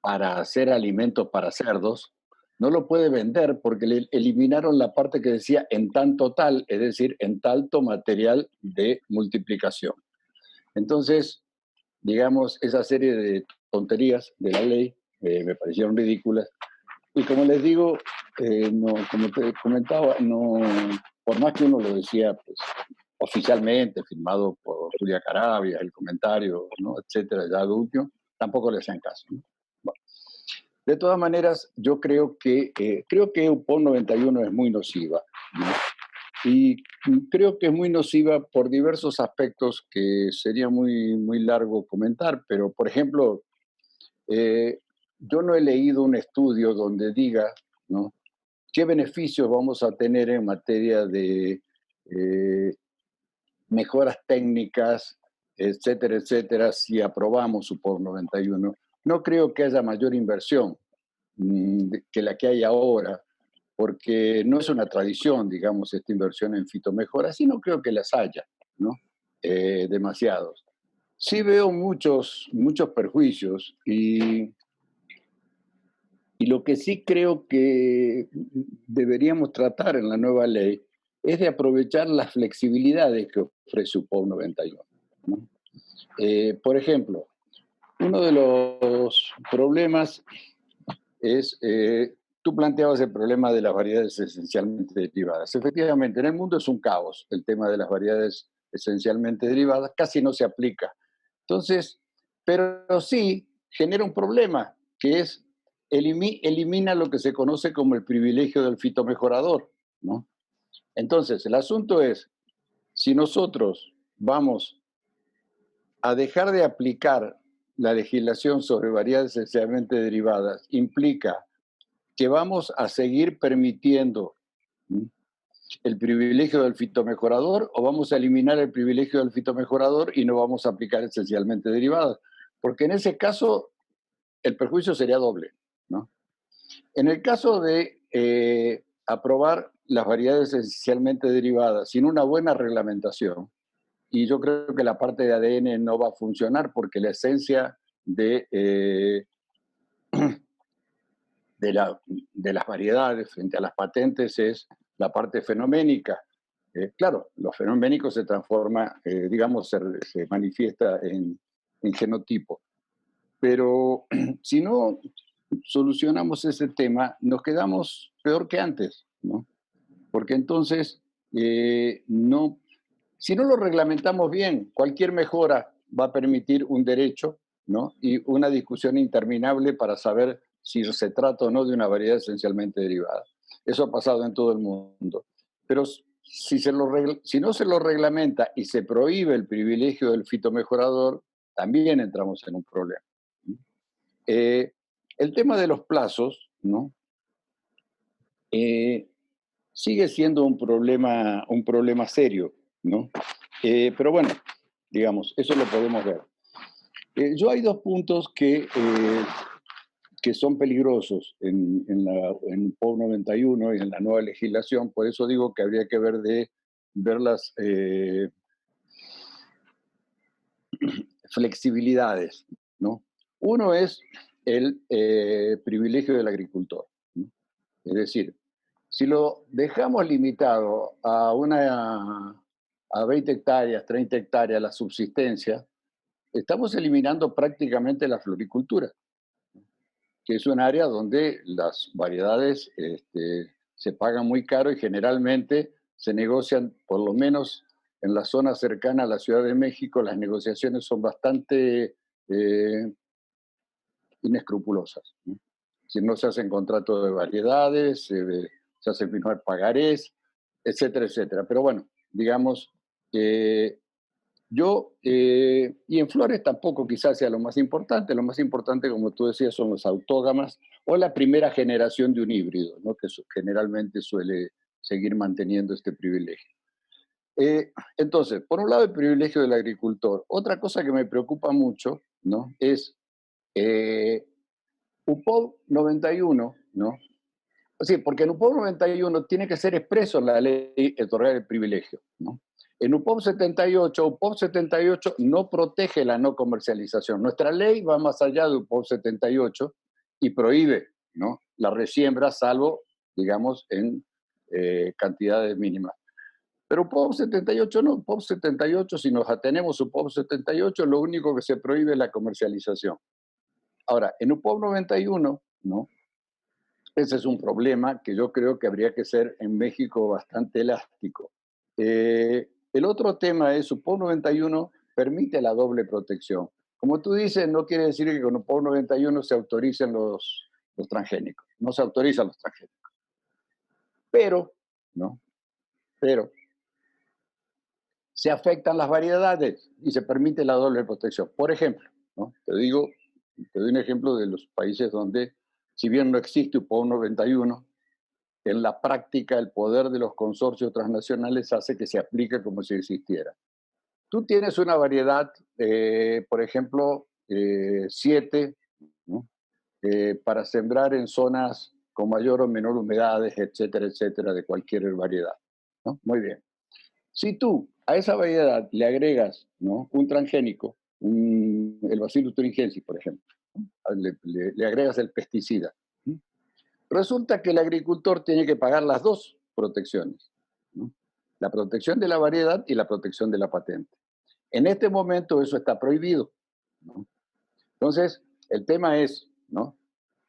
[SPEAKER 4] para hacer alimentos para cerdos, no lo puede vender porque le eliminaron la parte que decía en tanto tal, es decir, en tanto material de multiplicación. Entonces, digamos, esa serie de tonterías de la ley me parecieron ridículas. Y como les digo, como te comentaba, por más que uno lo decía pues, oficialmente, firmado por Julia Carabias, el comentario, ¿no? Etcétera, ya adulto, tampoco le hacían caso, ¿no? Bueno, de todas maneras, yo creo que UPOV 91 es muy nociva, ¿no? Y creo que es muy nociva por diversos aspectos que sería muy, muy largo comentar, pero por ejemplo, yo no he leído un estudio donde diga, ¿no?, qué beneficios vamos a tener en materia de mejoras técnicas, etcétera, etcétera, si aprobamos UPOV 91. No creo que haya mayor inversión que la que hay ahora, porque no es una tradición, digamos, esta inversión en fitomejoras, sino creo que las haya, ¿no? Demasiados. Sí veo muchos perjuicios y lo que sí creo que deberíamos tratar en la nueva ley es de aprovechar las flexibilidades que ofrece UPOV 91, ¿no? Por ejemplo, uno de los problemas es, tú planteabas el problema de las variedades esencialmente derivadas. Efectivamente, en el mundo es un caos el tema de las variedades esencialmente derivadas, casi no se aplica. Entonces, pero sí genera un problema, que es elimina lo que se conoce como el privilegio del fitomejorador, ¿no? Entonces, el asunto es, si nosotros vamos a dejar de aplicar la legislación sobre variedades esencialmente derivadas, implica que vamos a seguir permitiendo el privilegio del fitomejorador, o vamos a eliminar el privilegio del fitomejorador y no vamos a aplicar esencialmente derivadas. Porque en ese caso el perjuicio sería doble, ¿no? En el caso de aprobar las variedades esencialmente derivadas sin una buena reglamentación, y yo creo que la parte de ADN no va a funcionar porque la esencia de las variedades frente a las patentes es la parte fenoménica. Claro, lo fenoménico se transforma, digamos, se manifiesta en genotipo. Pero si no solucionamos ese tema, nos quedamos peor que antes, ¿no? Porque entonces, si no lo reglamentamos bien, cualquier mejora va a permitir un derecho, ¿no?, y una discusión interminable para saber si se trata o no de una variedad esencialmente derivada. Eso ha pasado en todo el mundo. Pero si no se lo reglamenta y se prohíbe el privilegio del fitomejorador, también entramos en un problema. El tema de los plazos, ¿no? Sigue siendo un problema serio, ¿no? Pero bueno, digamos, eso lo podemos ver. Yo hay dos puntos que son peligrosos en POB 91 y en la nueva legislación, por eso digo que habría que ver las flexibilidades, ¿no? Uno es el privilegio del agricultor, ¿no? Es decir, si lo dejamos limitado a 20 hectáreas, 30 hectáreas la subsistencia, estamos eliminando prácticamente la floricultura, que es un área donde las variedades se pagan muy caro y generalmente se negocian, por lo menos en la zona cercana a la Ciudad de México, las negociaciones son bastante inescrupulosas, ¿no? Si no se hacen contratos de variedades, se hacen firmar pagarés, etcétera, etcétera. Pero bueno, digamos, y en flores tampoco quizás sea lo más importante, como tú decías, son los autógamas o la primera generación de un híbrido, ¿no? Que generalmente suele seguir manteniendo este privilegio. Entonces, por un lado el privilegio del agricultor. Otra cosa que me preocupa mucho, ¿no? Es UPOB 91, ¿no? Sí, porque en UPOB 91 tiene que ser expreso en la ley otorgar el privilegio, ¿no? En UPOB 78 no protege la no comercialización. Nuestra ley va más allá de UPOB 78 y prohíbe, ¿no?, la resiembra, salvo, digamos, en cantidades mínimas. Pero UPOB 78 no, UPOB 78, si nos atenemos a UPOB 78, lo único que se prohíbe es la comercialización. Ahora, en UPOB 91, ¿no?, ese es un problema que yo creo que habría que ser en México bastante elástico. El otro tema es, UPOB 91 permite la doble protección. Como tú dices, no quiere decir que con UPOB 91 se autoricen los transgénicos. No se autorizan los transgénicos. Pero, ¿no?, pero se afectan las variedades y se permite la doble protección. Por ejemplo, ¿no?, te doy un ejemplo de los países donde, si bien no existe UPOB 91, en la práctica el poder de los consorcios transnacionales hace que se aplique como si existiera. Tú tienes una variedad, por ejemplo, 7, ¿no?, para sembrar en zonas con mayor o menor humedades, etcétera, etcétera, de cualquier variedad, ¿no? Muy bien. Si tú a esa variedad le agregas, ¿no?, un transgénico, el Bacillus thuringiensis, por ejemplo, ¿no?, le agregas el pesticida, ¿no?, resulta que el agricultor tiene que pagar las dos protecciones, ¿no?, la protección de la variedad y la protección de la patente. En este momento eso está prohibido, ¿no? Entonces, el tema es, ¿no?,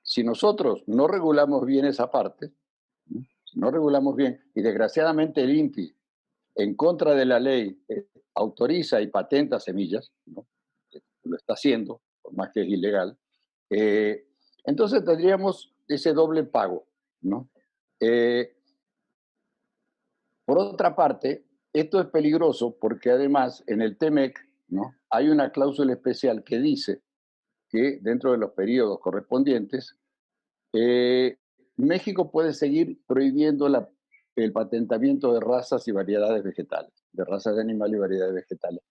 [SPEAKER 4] si nosotros no regulamos bien esa parte, ¿no?, si no regulamos bien, y desgraciadamente el INPI, en contra de la ley, autoriza y patenta semillas, ¿no?, lo está haciendo, por más que es ilegal, entonces tendríamos ese doble pago, ¿no? Por otra parte, esto es peligroso porque además en el TEMEC, ¿no?, hay una cláusula especial que dice que dentro de los periodos correspondientes, México puede seguir prohibiendo el patentamiento de razas y variedades vegetales, de razas de animales y variedades vegetales,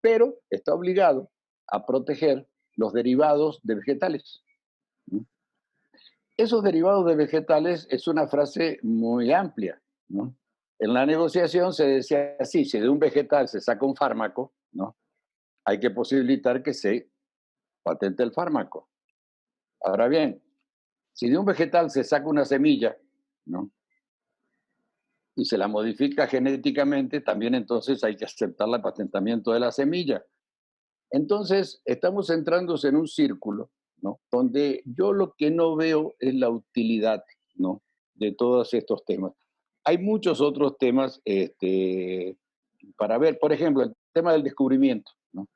[SPEAKER 4] pero está obligado a proteger los derivados de vegetales, ¿no? Esos derivados de vegetales es una frase muy amplia, ¿no? En la negociación se decía así: si de un vegetal se saca un fármaco, ¿no?, hay que posibilitar que se patente el fármaco. Ahora bien, si de un vegetal se saca una semilla, ¿no?, y se la modifica genéticamente, también entonces hay que aceptar el patentamiento de la semilla. Entonces, estamos centrándose en un círculo, ¿no?, donde yo lo que no veo es la utilidad, ¿no?, de todos estos temas. Hay muchos otros temas para ver, por ejemplo, el tema del descubrimiento, ¿no?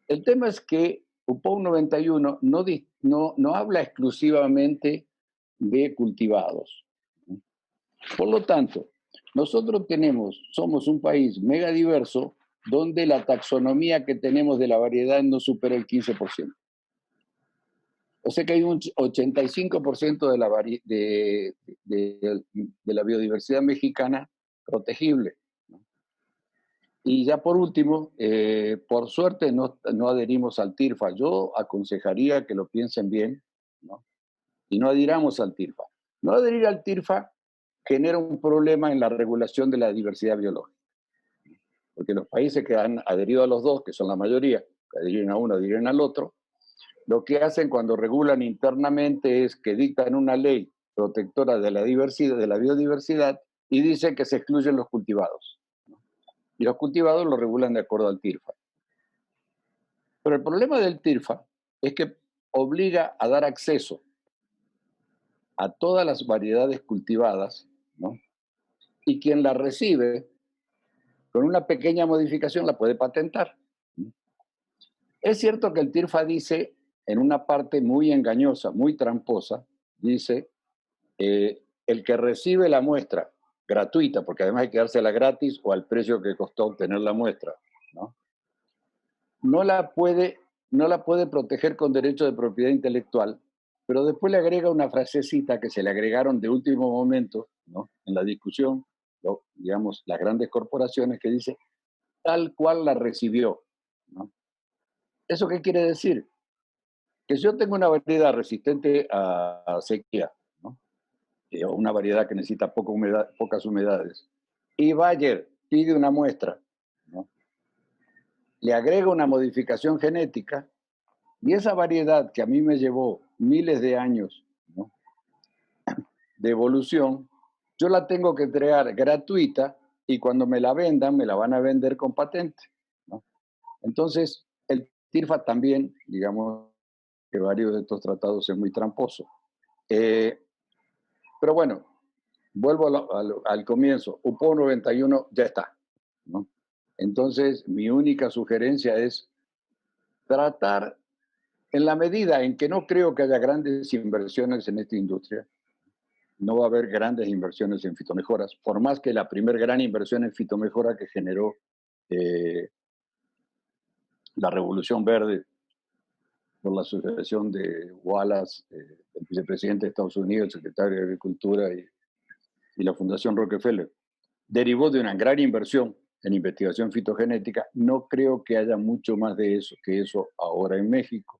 [SPEAKER 4] El tema es que UPOB 91 no habla exclusivamente de cultivados, ¿no? Por lo tanto, Nosotros somos un país mega diverso donde la taxonomía que tenemos de la variedad no supera el 15%. O sea que hay un 85% de la biodiversidad mexicana protegible. Y ya por último, por suerte no adherimos al TIRFA. Yo aconsejaría que lo piensen bien, ¿no? Y no adhiramos al TIRFA. No adherir al TIRFA genera un problema en la regulación de la diversidad biológica. Porque los países que han adherido a los dos, que son la mayoría, que adhieren a uno, adhieren al otro, lo que hacen cuando regulan internamente es que dictan una ley protectora de la diversidad, de la biodiversidad, y dicen que se excluyen los cultivados. Y los cultivados lo regulan de acuerdo al TIRFA. Pero el problema del TIRFA es que obliga a dar acceso a todas las variedades cultivadas, ¿no? Y quien la recibe, con una pequeña modificación, la puede patentar. Es cierto que el TIRFA dice, en una parte muy engañosa, muy tramposa, dice, el que recibe la muestra gratuita, porque además hay que dársela gratis o al precio que costó obtener la muestra, ¿no? No la puede proteger con derecho de propiedad intelectual, pero después le agrega una frasecita que se le agregaron de último momento, ¿no? En la discusión, digamos, las grandes corporaciones, que dice, tal cual la recibió, ¿no? ¿Eso qué quiere decir? Que si yo tengo una variedad resistente a sequía, ¿no? O una variedad que necesita pocas humedades, y Bayer pide una muestra, ¿no? Le agrega una modificación genética, y esa variedad que a mí me llevó miles de años, ¿no?, de evolución, yo la tengo que entregar gratuita, y cuando me la vendan, me la van a vender con patente, ¿no? Entonces, el TIRFA también, digamos, que varios de estos tratados es muy tramposo. Pero bueno, vuelvo al comienzo. UPO 91 ya está, ¿no? Entonces, mi única sugerencia es tratar, en la medida en que no creo que haya grandes inversiones en esta industria, no va a haber grandes inversiones en fitomejoras, por más que la primera gran inversión en fitomejora que generó la Revolución Verde por la asociación de Wallace, el vicepresidente de Estados Unidos, el secretario de Agricultura y la Fundación Rockefeller, derivó de una gran inversión en investigación fitogenética. No creo que haya mucho más de eso que eso ahora en México.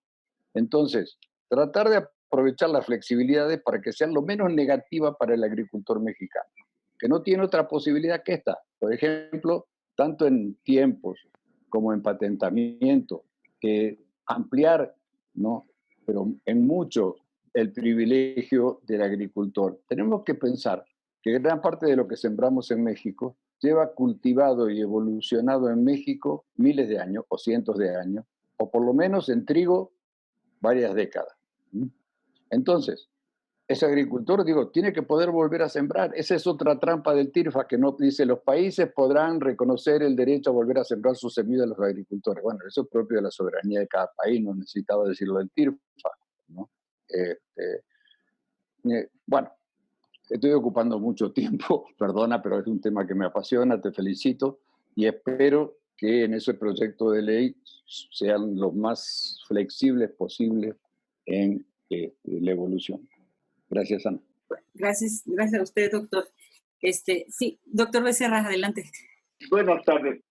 [SPEAKER 4] Entonces, tratar de aprovechar las flexibilidades para que sean lo menos negativas para el agricultor mexicano, que no tiene otra posibilidad que esta. Por ejemplo, tanto en tiempos como en patentamiento, ampliar, ¿no?, pero en mucho, el privilegio del agricultor. Tenemos que pensar que gran parte de lo que sembramos en México lleva cultivado y evolucionado en México miles de años o cientos de años, o por lo menos en trigo varias décadas. Entonces, ese agricultor, digo, tiene que poder volver a sembrar. Esa es otra trampa del TIRFA, que no dice los países podrán reconocer el derecho a volver a sembrar sus semillas a los agricultores. Bueno, eso es propio de la soberanía de cada país, no necesitaba decirlo del TIRFA, ¿no? Bueno, estoy ocupando mucho tiempo, perdona, pero es un tema que me apasiona, te felicito y espero que en ese proyecto de ley sean lo más flexibles posible en la evolución. Gracias, Ana.
[SPEAKER 3] Gracias a usted, doctor. Sí, doctor Becerra, adelante.
[SPEAKER 5] Buenas tardes.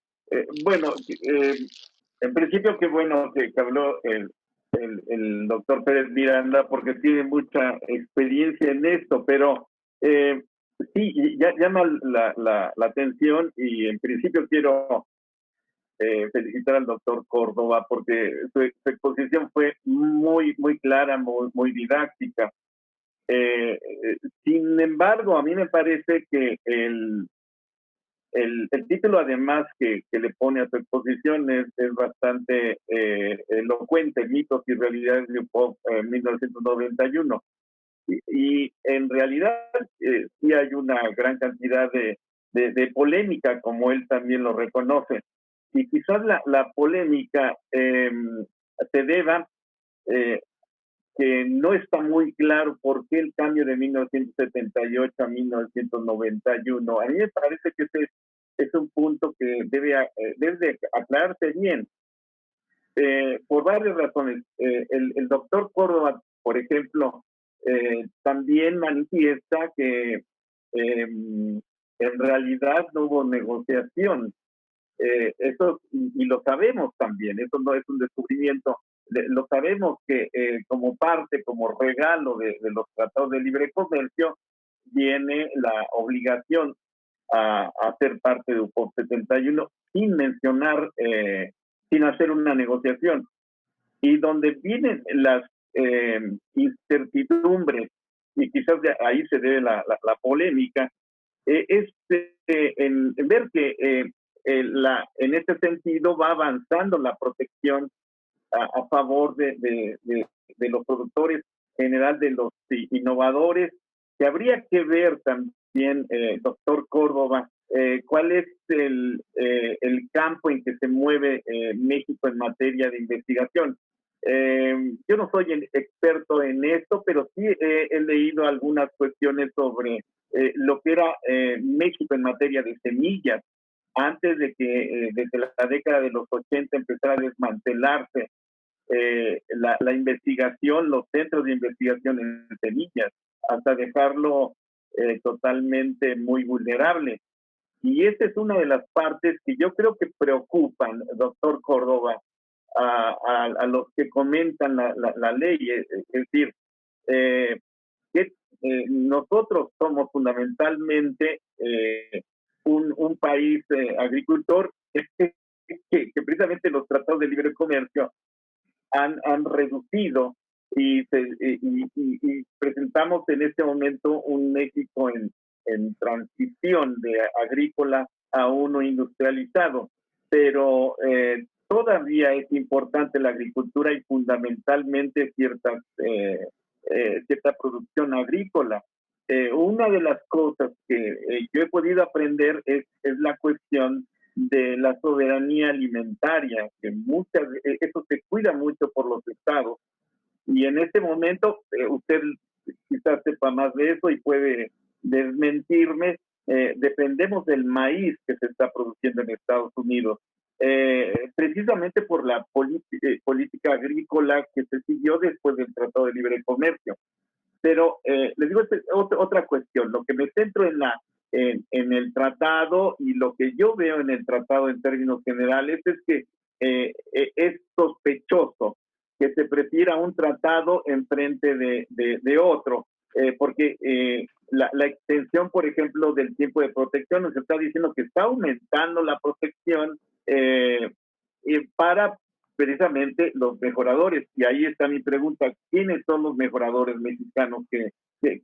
[SPEAKER 5] En principio, qué bueno que habló el doctor Pérez Miranda, porque tiene mucha experiencia en esto, pero sí, llama la atención, y en principio quiero felicitar al doctor Córdoba, porque su exposición fue muy clara, muy didáctica. Sin embargo, a mí me parece que el título, además, que le pone a su exposición es bastante elocuente: Mitos y Realidades de UPO 1991. Y en realidad sí hay una gran cantidad de polémica, como él también lo reconoce. Y quizás la polémica se deba que no está muy claro por qué el cambio de 1978 a 1991. A mí me parece que ese es un punto que debe de aclararse bien, por varias razones. El doctor Córdoba, por ejemplo, también manifiesta que en realidad no hubo negociación. Eso, y lo sabemos también, eso no es un descubrimiento, lo sabemos que como parte, como regalo de los tratados de libre comercio, viene la obligación a ser parte de UPOV 71 sin mencionar, sin hacer una negociación. Y donde vienen las incertidumbres, y quizás de ahí se debe la polémica, es en ver que en este sentido va avanzando la protección a favor de los productores, en general de los innovadores, que habría que ver también, doctor Córdoba, cuál es el campo en que se mueve México en materia de investigación. Yo no soy experto en esto, pero sí he leído algunas cuestiones sobre lo que era México en materia de semillas, antes de que desde la década de los 80 empezara a desmantelarse la investigación, los centros de investigación en semillas, hasta dejarlo totalmente muy vulnerable. Y esa es una de las partes que yo creo que preocupan, doctor Córdoba, a los que comentan la ley. Es decir, que nosotros somos fundamentalmente un país agricultor que precisamente los tratados de libre comercio han reducido y presentamos en este momento un México en transición de agrícola a uno industrializado, pero todavía es importante la agricultura y fundamentalmente cierta producción agrícola. Una de las cosas que yo he podido aprender es la cuestión de la soberanía alimentaria, que eso se cuida mucho por los estados, y en este momento usted quizás sepa más de eso y puede desmentirme. Dependemos del maíz que se está produciendo en Estados Unidos, precisamente por la política agrícola que se siguió después del Tratado de Libre Comercio. Pero les digo, otra cuestión, lo que me centro en el tratado y lo que yo veo en el tratado en términos generales es que es sospechoso que se prefiera un tratado en frente de otro, porque la extensión, por ejemplo, del tiempo de protección nos está diciendo que está aumentando la protección para precisamente los mejoradores. Y ahí está mi pregunta: ¿quiénes son los mejoradores mexicanos que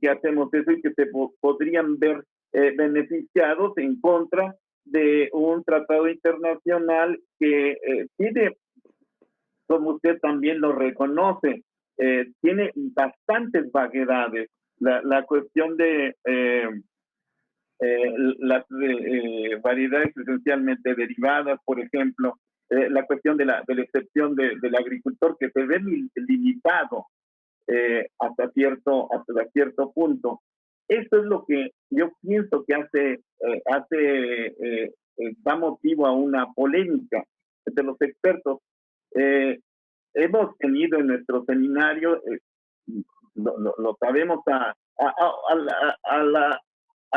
[SPEAKER 5] hacemos eso y que se podrían ver beneficiados en contra de un tratado internacional que tiene, como usted también lo reconoce, tiene bastantes vaguedades? La cuestión de las variedades esencialmente derivadas, por ejemplo, la cuestión de la excepción del agricultor, que se ve limitado hasta cierto punto. Eso es lo que yo pienso que da motivo a una polémica entre los expertos. Hemos tenido en nuestro seminario, lo sabemos, a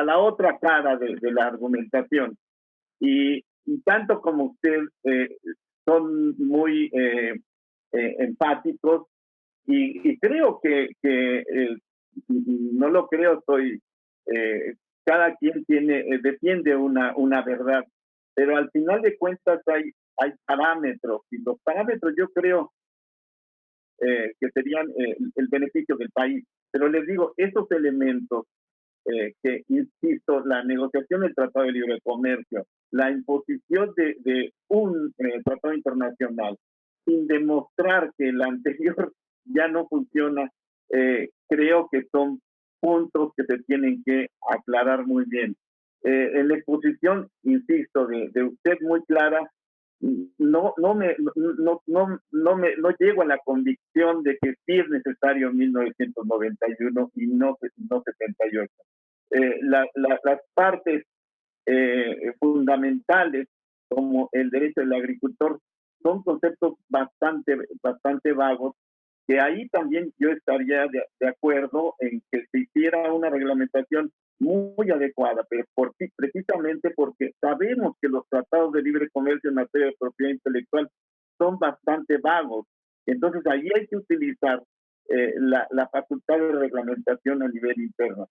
[SPEAKER 5] la otra cara de la argumentación, y tanto como usted son muy empáticos, y creo que no lo creo, cada quien defiende una verdad, pero al final de cuentas hay parámetros, y los parámetros yo creo que serían el beneficio del país. Pero les digo, esos elementos que, insisto, la negociación del Tratado de Libre Comercio, la imposición de un tratado internacional sin demostrar que el anterior ya no funciona, creo que son puntos que se tienen que aclarar muy bien. En la exposición, insisto, de usted muy clara, no llego a la convicción de que sí es necesario 1991 y no 78. Las partes fundamentales, como el derecho del agricultor, son conceptos bastante vagos, que ahí también yo estaría de acuerdo en que se hiciera una reglamentación muy adecuada, pero precisamente porque sabemos que los tratados de libre comercio en materia de propiedad intelectual son bastante vagos. Entonces, ahí hay que utilizar la facultad de reglamentación a nivel interno.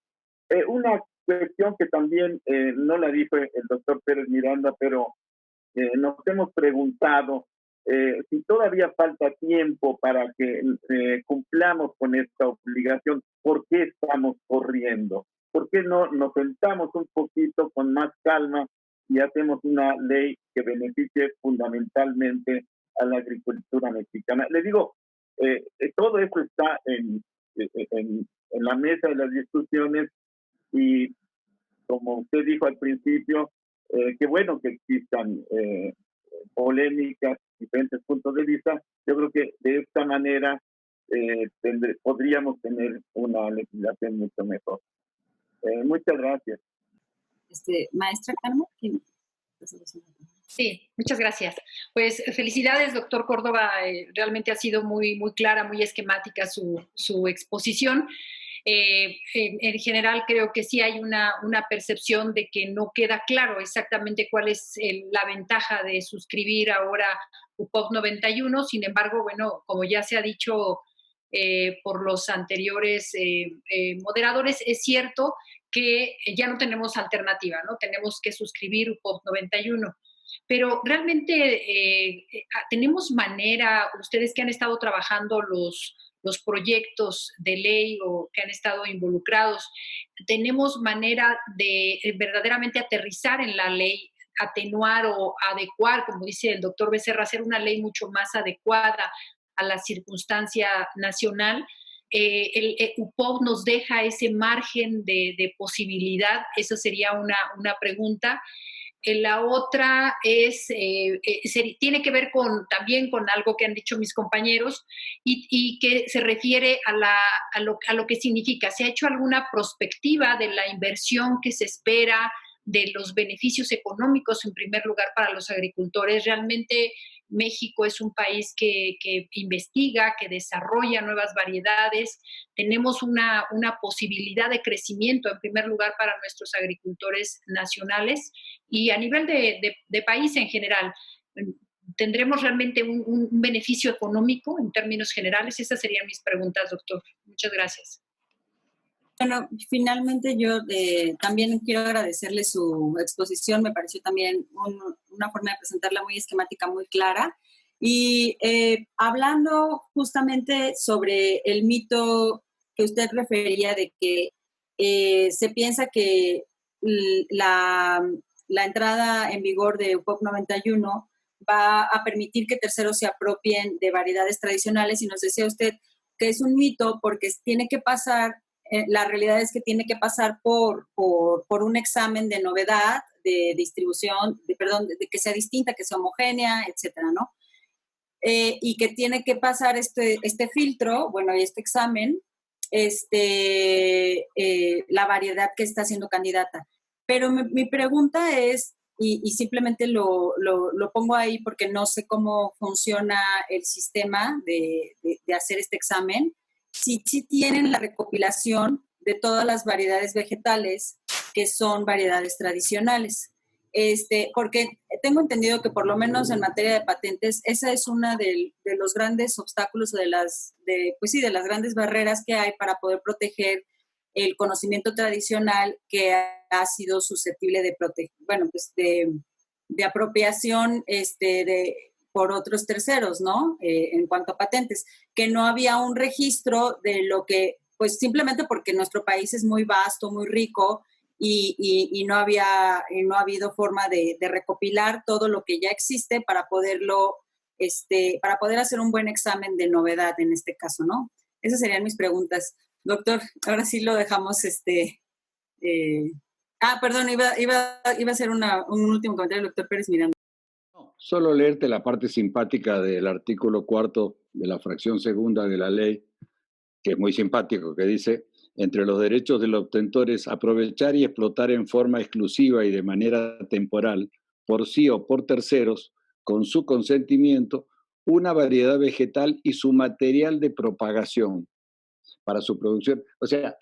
[SPEAKER 5] Una cuestión que también no la dijo el doctor Pérez Miranda, pero nos hemos preguntado si todavía falta tiempo para que cumplamos con esta obligación, ¿por qué estamos corriendo? ¿Por qué no nos sentamos un poquito con más calma y hacemos una ley que beneficie fundamentalmente a la agricultura mexicana? Le digo, todo eso está en la mesa de las discusiones y, como usted dijo al principio, qué bueno que existan polémicas, diferentes puntos de vista. Yo creo que de esta manera podríamos tener una legislación mucho mejor. Muchas gracias.
[SPEAKER 3] Maestra Carmen.
[SPEAKER 1] Sí, muchas gracias. Pues felicidades, doctor Córdoba. Realmente ha sido muy clara, muy esquemática su exposición. En general creo que sí hay una percepción de que no queda claro exactamente cuál es la ventaja de suscribir ahora UPOV 91. Sin embargo, bueno, como ya se ha dicho por los anteriores moderadores, es cierto que ya no tenemos alternativa, ¿no? Tenemos que suscribir UPOV 91. Pero realmente tenemos manera, ustedes que han estado trabajando los proyectos de ley o que han estado involucrados, tenemos manera de verdaderamente aterrizar en la ley, atenuar o adecuar, como dice el doctor Becerra, hacer una ley mucho más adecuada a la circunstancia nacional. El UPOV nos deja ese margen de posibilidad. Esa sería una pregunta. La otra es, tiene que ver también con algo que han dicho mis compañeros y que se refiere a lo que significa. ¿Se ha hecho alguna prospectiva de la inversión que se espera, de los beneficios económicos en primer lugar para los agricultores? Realmente México es un país que investiga, que desarrolla nuevas variedades. Tenemos una posibilidad de crecimiento en primer lugar para nuestros agricultores nacionales y a nivel de país en general. ¿Tendremos realmente un beneficio económico en términos generales? Esas serían mis preguntas, doctor. Muchas gracias.
[SPEAKER 3] Bueno, finalmente yo también quiero agradecerle su exposición. Me pareció también una forma de presentarla muy esquemática, muy clara. Y hablando justamente sobre el mito que usted refería de que se piensa que la entrada en vigor de UPOV 91 va a permitir que terceros se apropien de variedades tradicionales, y nos decía usted que es un mito porque tiene que pasar. La realidad es que tiene que pasar por un examen de novedad, de distribución, de que sea distinta, que sea homogénea, etcétera, ¿no? Y que tiene que pasar este filtro, bueno, y este examen, la variedad que está siendo candidata. Pero mi pregunta es, y simplemente lo pongo ahí porque no sé cómo funciona el sistema de hacer este examen, si tienen la recopilación de todas las variedades vegetales que son variedades tradicionales. Porque tengo entendido que por lo menos en materia de patentes, esa es una de los grandes obstáculos o de las grandes barreras que hay para poder proteger el conocimiento tradicional que ha sido susceptible de apropiación por otros terceros, ¿no? En cuanto a patentes, que no había un registro de lo que, pues simplemente porque nuestro país es muy vasto, muy rico, y no ha habido forma de recopilar todo lo que ya existe para poder hacer un buen examen de novedad en este caso, ¿no? Esas serían mis preguntas. Doctor, ahora sí lo dejamos, perdón, iba a hacer un último comentario, doctor Pérez Miranda.
[SPEAKER 4] Solo leerte la parte simpática del artículo 4 de la fracción segunda de la ley, que es muy simpático, que dice: entre los derechos del obtentor es aprovechar y explotar en forma exclusiva y de manera temporal, por sí o por terceros, con su consentimiento, una variedad vegetal y su material de propagación para su producción. O sea,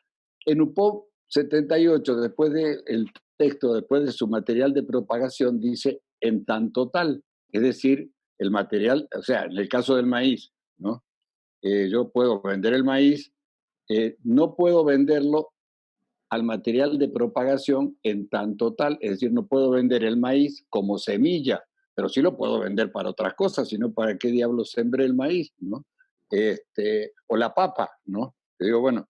[SPEAKER 4] en UPOV 78, después del texto, después de su material de propagación, dice en tanto tal, es decir, el material, o sea, en el caso del maíz, ¿no? Yo puedo vender el maíz, no puedo venderlo al material de propagación en tanto tal, es decir, no puedo vender el maíz como semilla, pero sí lo puedo vender para otras cosas, sino para qué diablos sembré el maíz, ¿no? O la papa, ¿no? Te digo, bueno,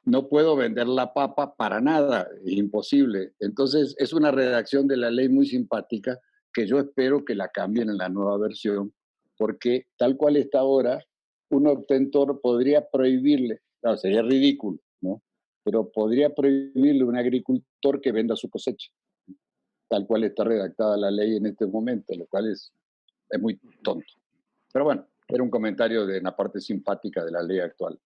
[SPEAKER 4] no puedo vender la papa para nada, es imposible. Entonces, es una redacción de la ley muy simpática que yo espero que la cambien en la nueva versión, porque tal cual está ahora, un obtentor podría prohibirle, no, sería ridículo, ¿no? Pero podría prohibirle a un agricultor que venda su cosecha, tal cual está redactada la ley en este momento, lo cual es muy tonto. Pero bueno, era un comentario de una parte simpática de la ley actual.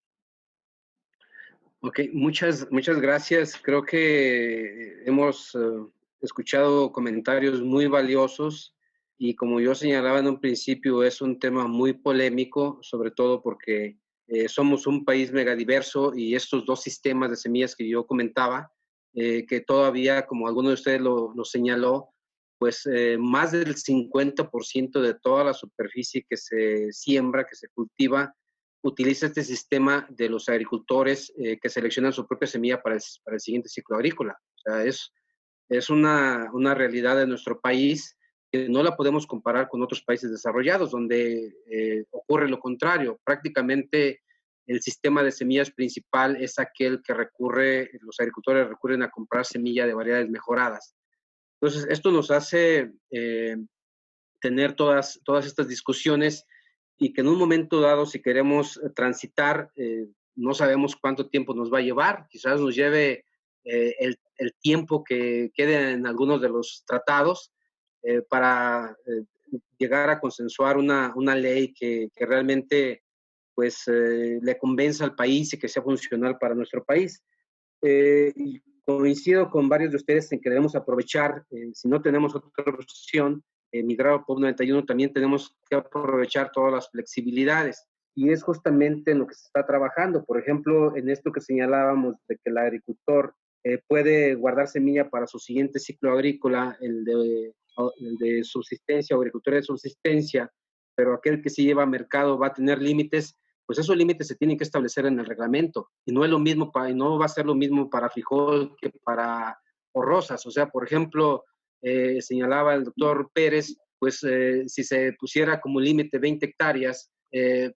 [SPEAKER 2] Ok, muchas gracias. Creo que hemos escuchado comentarios muy valiosos y como yo señalaba en un principio, es un tema muy polémico, sobre todo porque somos un país megadiverso y estos dos sistemas de semillas que yo comentaba, que todavía, como alguno de ustedes lo señaló, pues más del 50% de toda la superficie que se siembra, que se cultiva, utiliza este sistema de los agricultores que seleccionan su propia semilla para el siguiente ciclo agrícola. O sea, es una realidad de nuestro país que no la podemos comparar con otros países desarrollados, donde ocurre lo contrario. Prácticamente el sistema de semillas principal es aquel que los agricultores recurren a comprar semilla de variedades mejoradas. Entonces, esto nos hace tener todas estas discusiones y que en un momento dado, si queremos transitar, no sabemos cuánto tiempo nos va a llevar, quizás nos lleve el tiempo que quede en algunos de los tratados para llegar a consensuar una ley que realmente pues, le convenza al país y que sea funcional para nuestro país. Y coincido con varios de ustedes en que debemos aprovechar, si no tenemos otra opción, migrar a POV 91, también tenemos que aprovechar todas las flexibilidades. Y es justamente en lo que se está trabajando. Por ejemplo, en esto que señalábamos de que el agricultor puede guardar semilla para su siguiente ciclo agrícola, el de subsistencia o agricultura de subsistencia, pero aquel que sí lleva a mercado va a tener límites, pues esos límites se tienen que establecer en el reglamento y no es lo mismo no va a ser lo mismo para frijol que para rosas. O sea, por ejemplo, señalaba el doctor Pérez, pues si se pusiera como límite 20 hectáreas,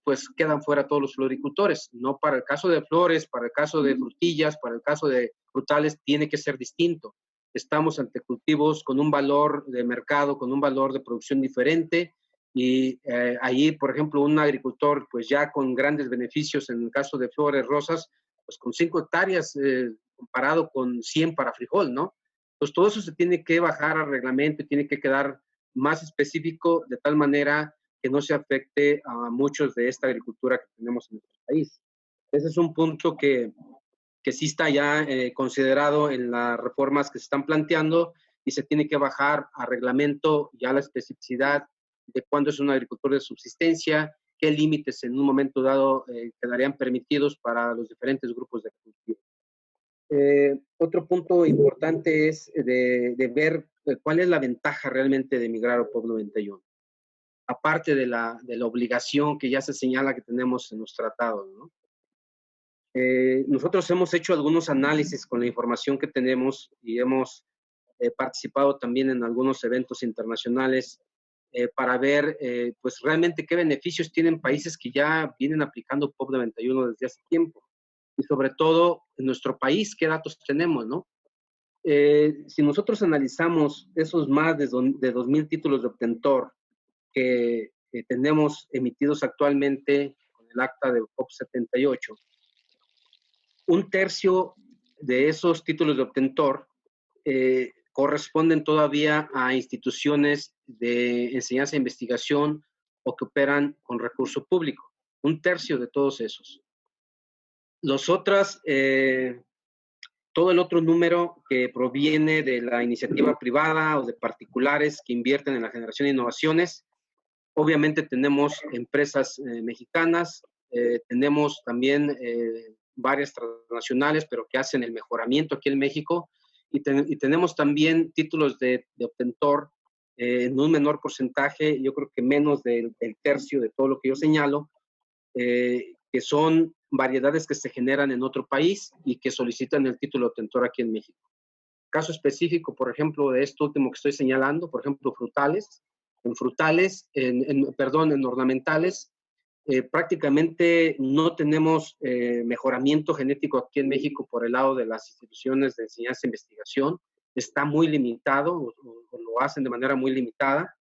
[SPEAKER 2] pues quedan fuera todos los floricultores. No para el caso de flores, para el caso de frutillas, para el caso de frutales, tiene que ser distinto. Estamos ante cultivos con un valor de mercado, con un valor de producción diferente, y ahí, por ejemplo, un agricultor, pues ya con grandes beneficios en el caso de flores, rosas, pues con 5 hectáreas comparado con 100 para frijol, ¿no? Pues todo eso se tiene que bajar al reglamento y tiene que quedar más específico de tal manera que no se afecte a muchos de esta agricultura que tenemos en nuestro país. Ese es un punto que sí está ya considerado en las reformas que se están planteando y se tiene que bajar a reglamento ya la especificidad de cuándo es una agricultura de subsistencia, qué límites en un momento dado quedarían permitidos para los diferentes grupos de agricultura. Otro punto importante es de ver cuál es la ventaja realmente de migrar a POV 91, aparte de la obligación que ya se señala que tenemos en los tratados, ¿no? Nosotros hemos hecho algunos análisis con la información que tenemos y hemos participado también en algunos eventos internacionales para ver pues realmente qué beneficios tienen países que ya vienen aplicando POV 91 desde hace tiempo y sobre todo en nuestro país, qué datos tenemos, ¿no? Si nosotros analizamos esos más de 2,000 títulos de obtentor que tenemos emitidos actualmente con el acta de POV 78, un tercio de esos títulos de obtentor corresponden todavía a instituciones de enseñanza e investigación o que operan con recurso público. 1/3 de todos esos. Los otros, todo el otro número que proviene de la iniciativa privada o de particulares que invierten en la generación de innovaciones. Obviamente tenemos empresas mexicanas, tenemos también varias transnacionales, pero que hacen el mejoramiento aquí en México, y tenemos también títulos de obtentor en un menor porcentaje, yo creo que menos del 1/3 de todo lo que yo señalo, que son variedades que se generan en otro país y que solicitan el título de obtentor aquí en México. Caso específico, por ejemplo, de esto último que estoy señalando, por ejemplo, frutales. En ornamentales, prácticamente no tenemos mejoramiento genético aquí en México por el lado de las instituciones de enseñanza e investigación. Está muy limitado, o lo hacen de manera muy limitada.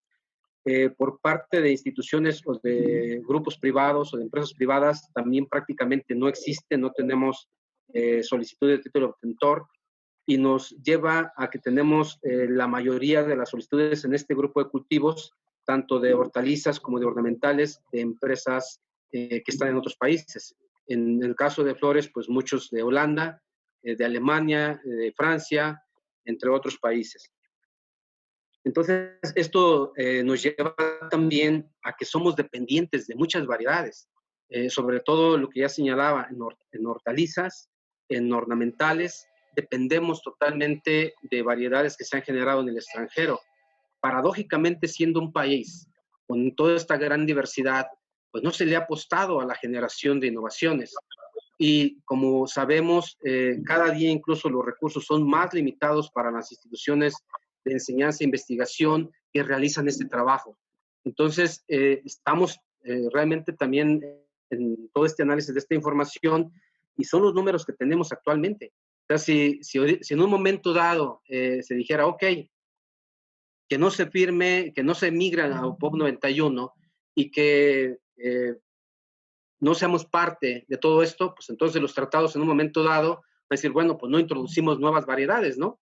[SPEAKER 2] Por parte de instituciones o de grupos privados o de empresas privadas también prácticamente no existe, no tenemos solicitud de título de obtentor, y nos lleva a que tenemos la mayoría de las solicitudes en este grupo de cultivos, tanto de hortalizas como de ornamentales, de empresas que están en otros países. En el caso de flores, pues muchos de Holanda, de Alemania, de Francia, entre otros países. Entonces, esto nos lleva también a que somos dependientes de muchas variedades, sobre todo lo que ya señalaba, en hortalizas, en ornamentales, dependemos totalmente de variedades que se han generado en el extranjero. Paradójicamente, siendo un país con toda esta gran diversidad, pues no se le ha apostado a la generación de innovaciones. Y como sabemos, cada día incluso los recursos son más limitados para las instituciones de enseñanza e investigación que realizan este trabajo. Entonces, estamos realmente también en todo este análisis de esta información, y son los números que tenemos actualmente. O sea, si en un momento dado se dijera, ok, que no se firme, que no se migran a POP 91 y que no seamos parte de todo esto, pues entonces los tratados en un momento dado van a decir, bueno, pues no introducimos nuevas variedades, ¿no?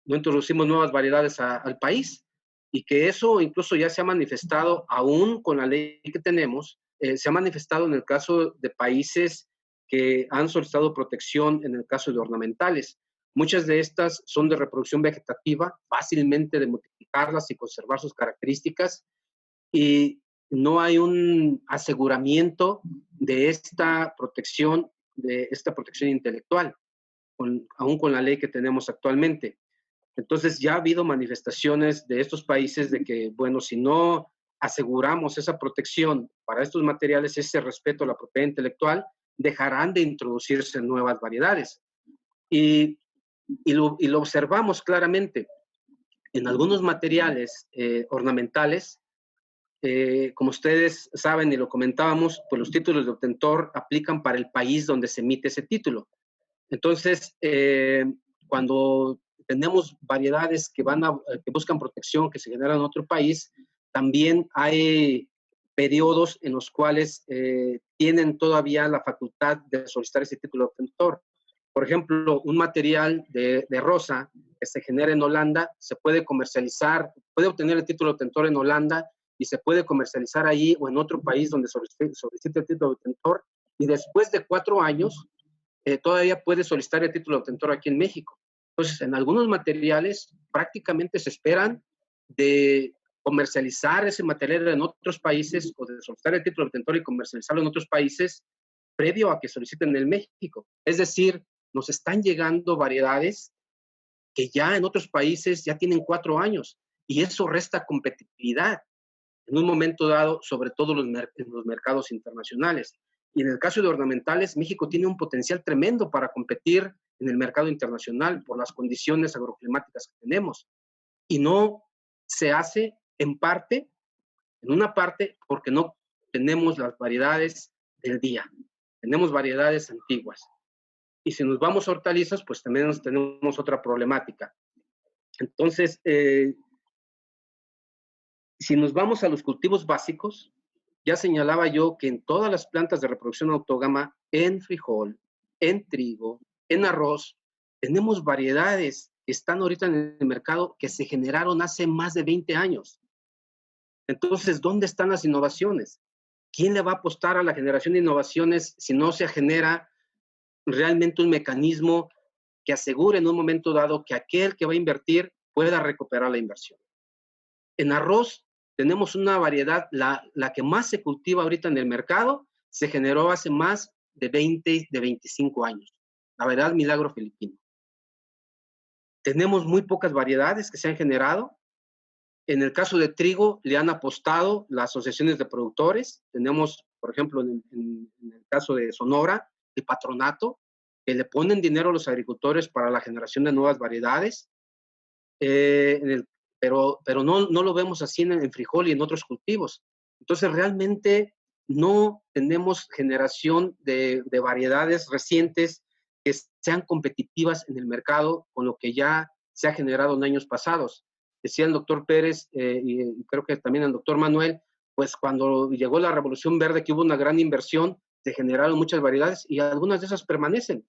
[SPEAKER 2] No introducimos nuevas variedades al país, y que eso incluso ya se ha manifestado, aún con la ley que tenemos, se ha manifestado en el caso de países que han solicitado protección en el caso de ornamentales. Muchas de estas son de reproducción vegetativa, fácilmente de multiplicarlas y conservar sus características, y no hay un aseguramiento de esta protección intelectual, aún con la ley que tenemos actualmente. Entonces ya ha habido manifestaciones de estos países de que, bueno, si no aseguramos esa protección para estos materiales, ese respeto a la propiedad intelectual, dejarán de introducirse nuevas variedades. Y lo observamos claramente. En algunos materiales ornamentales, como ustedes saben y lo comentábamos, pues los títulos de obtentor aplican para el país donde se emite ese título. Entonces, cuando tenemos variedades que buscan protección, que se generan en otro país, también hay periodos en los cuales tienen todavía la facultad de solicitar ese título de obtentor. Por ejemplo, un material de rosa que se genera en Holanda se puede comercializar, puede obtener el título de obtentor en Holanda y se puede comercializar ahí o en otro país donde solicite el título de obtentor, y después de 4 años todavía puede solicitar el título de obtentor aquí en México. Entonces, en algunos materiales prácticamente se esperan de comercializar ese material en otros países, o de solicitar el título de obtentor y comercializarlo en otros países previo a que soliciten en México. Es decir, nos están llegando variedades que ya en otros países ya tienen 4 años, y eso resta competitividad en un momento dado, sobre todo en los mercados internacionales. Y en el caso de ornamentales, México tiene un potencial tremendo para competir en el mercado internacional por las condiciones agroclimáticas que tenemos. Y no se hace en una parte, porque no tenemos las variedades del día. Tenemos variedades antiguas. Y si nos vamos a hortalizas, pues también tenemos otra problemática. Entonces, si nos vamos a los cultivos básicos, ya señalaba yo que en todas las plantas de reproducción autógama, en frijol, en trigo, en arroz, tenemos variedades que están ahorita en el mercado que se generaron hace más de 20 años. Entonces, ¿dónde están las innovaciones? ¿Quién le va a apostar a la generación de innovaciones si no se genera realmente un mecanismo que asegure en un momento dado que aquel que va a invertir pueda recuperar la inversión? En arroz tenemos una variedad, la que más se cultiva ahorita en el mercado, se generó hace más de 25 años. La variedad Milagro Filipino. Tenemos muy pocas variedades que se han generado. En el caso de trigo, le han apostado las asociaciones de productores. Tenemos, por ejemplo, en el caso de Sonora, el patronato, que le ponen dinero a los agricultores para la generación de nuevas variedades. Pero no lo vemos así en frijol y en otros cultivos. Entonces, realmente no tenemos generación de variedades recientes que sean competitivas en el mercado con lo que ya se ha generado en años pasados. Decía el doctor Pérez, y creo que también el doctor Manuel, pues cuando llegó la Revolución Verde, que hubo una gran inversión, se generaron muchas variedades y algunas de esas permanecen.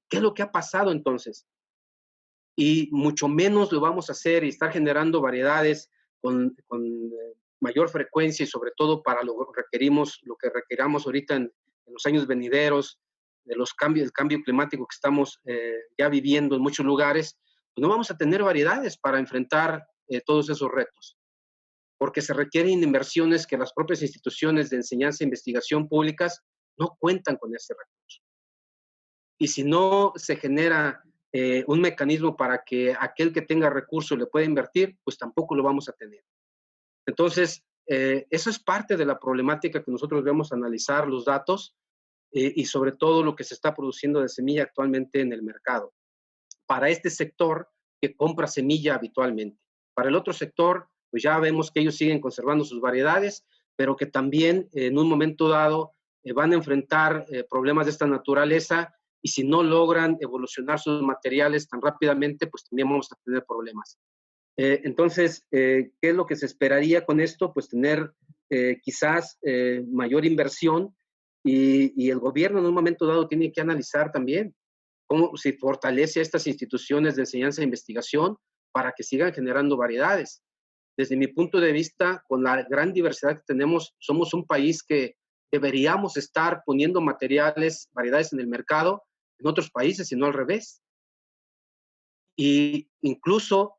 [SPEAKER 2] ¿Qué es lo que ha pasado entonces? Y mucho menos lo vamos a hacer y estar generando variedades con mayor frecuencia y sobre todo para lo que requeramos ahorita en los años venideros, de los cambios, el cambio climático que estamos ya viviendo en muchos lugares, pues no vamos a tener variedades para enfrentar todos esos retos, porque se requieren inversiones que las propias instituciones de enseñanza e investigación públicas no cuentan con ese recurso. Y si no se genera un mecanismo para que aquel que tenga recursos le pueda invertir, pues tampoco lo vamos a tener. Entonces, eso es parte de la problemática que nosotros debemos analizar, los datos y sobre todo lo que se está produciendo de semilla actualmente en el mercado. Para este sector que compra semilla habitualmente. Para el otro sector, pues ya vemos que ellos siguen conservando sus variedades, pero que también en un momento dado van a enfrentar problemas de esta naturaleza y si no logran evolucionar sus materiales tan rápidamente, pues también vamos a tener problemas. Entonces, ¿qué es lo que se esperaría con esto? Pues tener quizás mayor inversión y el gobierno en un momento dado tiene que analizar también cómo se fortalece a estas instituciones de enseñanza e investigación para que sigan generando variedades. Desde mi punto de vista, con la gran diversidad que tenemos, somos un país que deberíamos estar poniendo variedades en el mercado en otros países y no al revés. Y incluso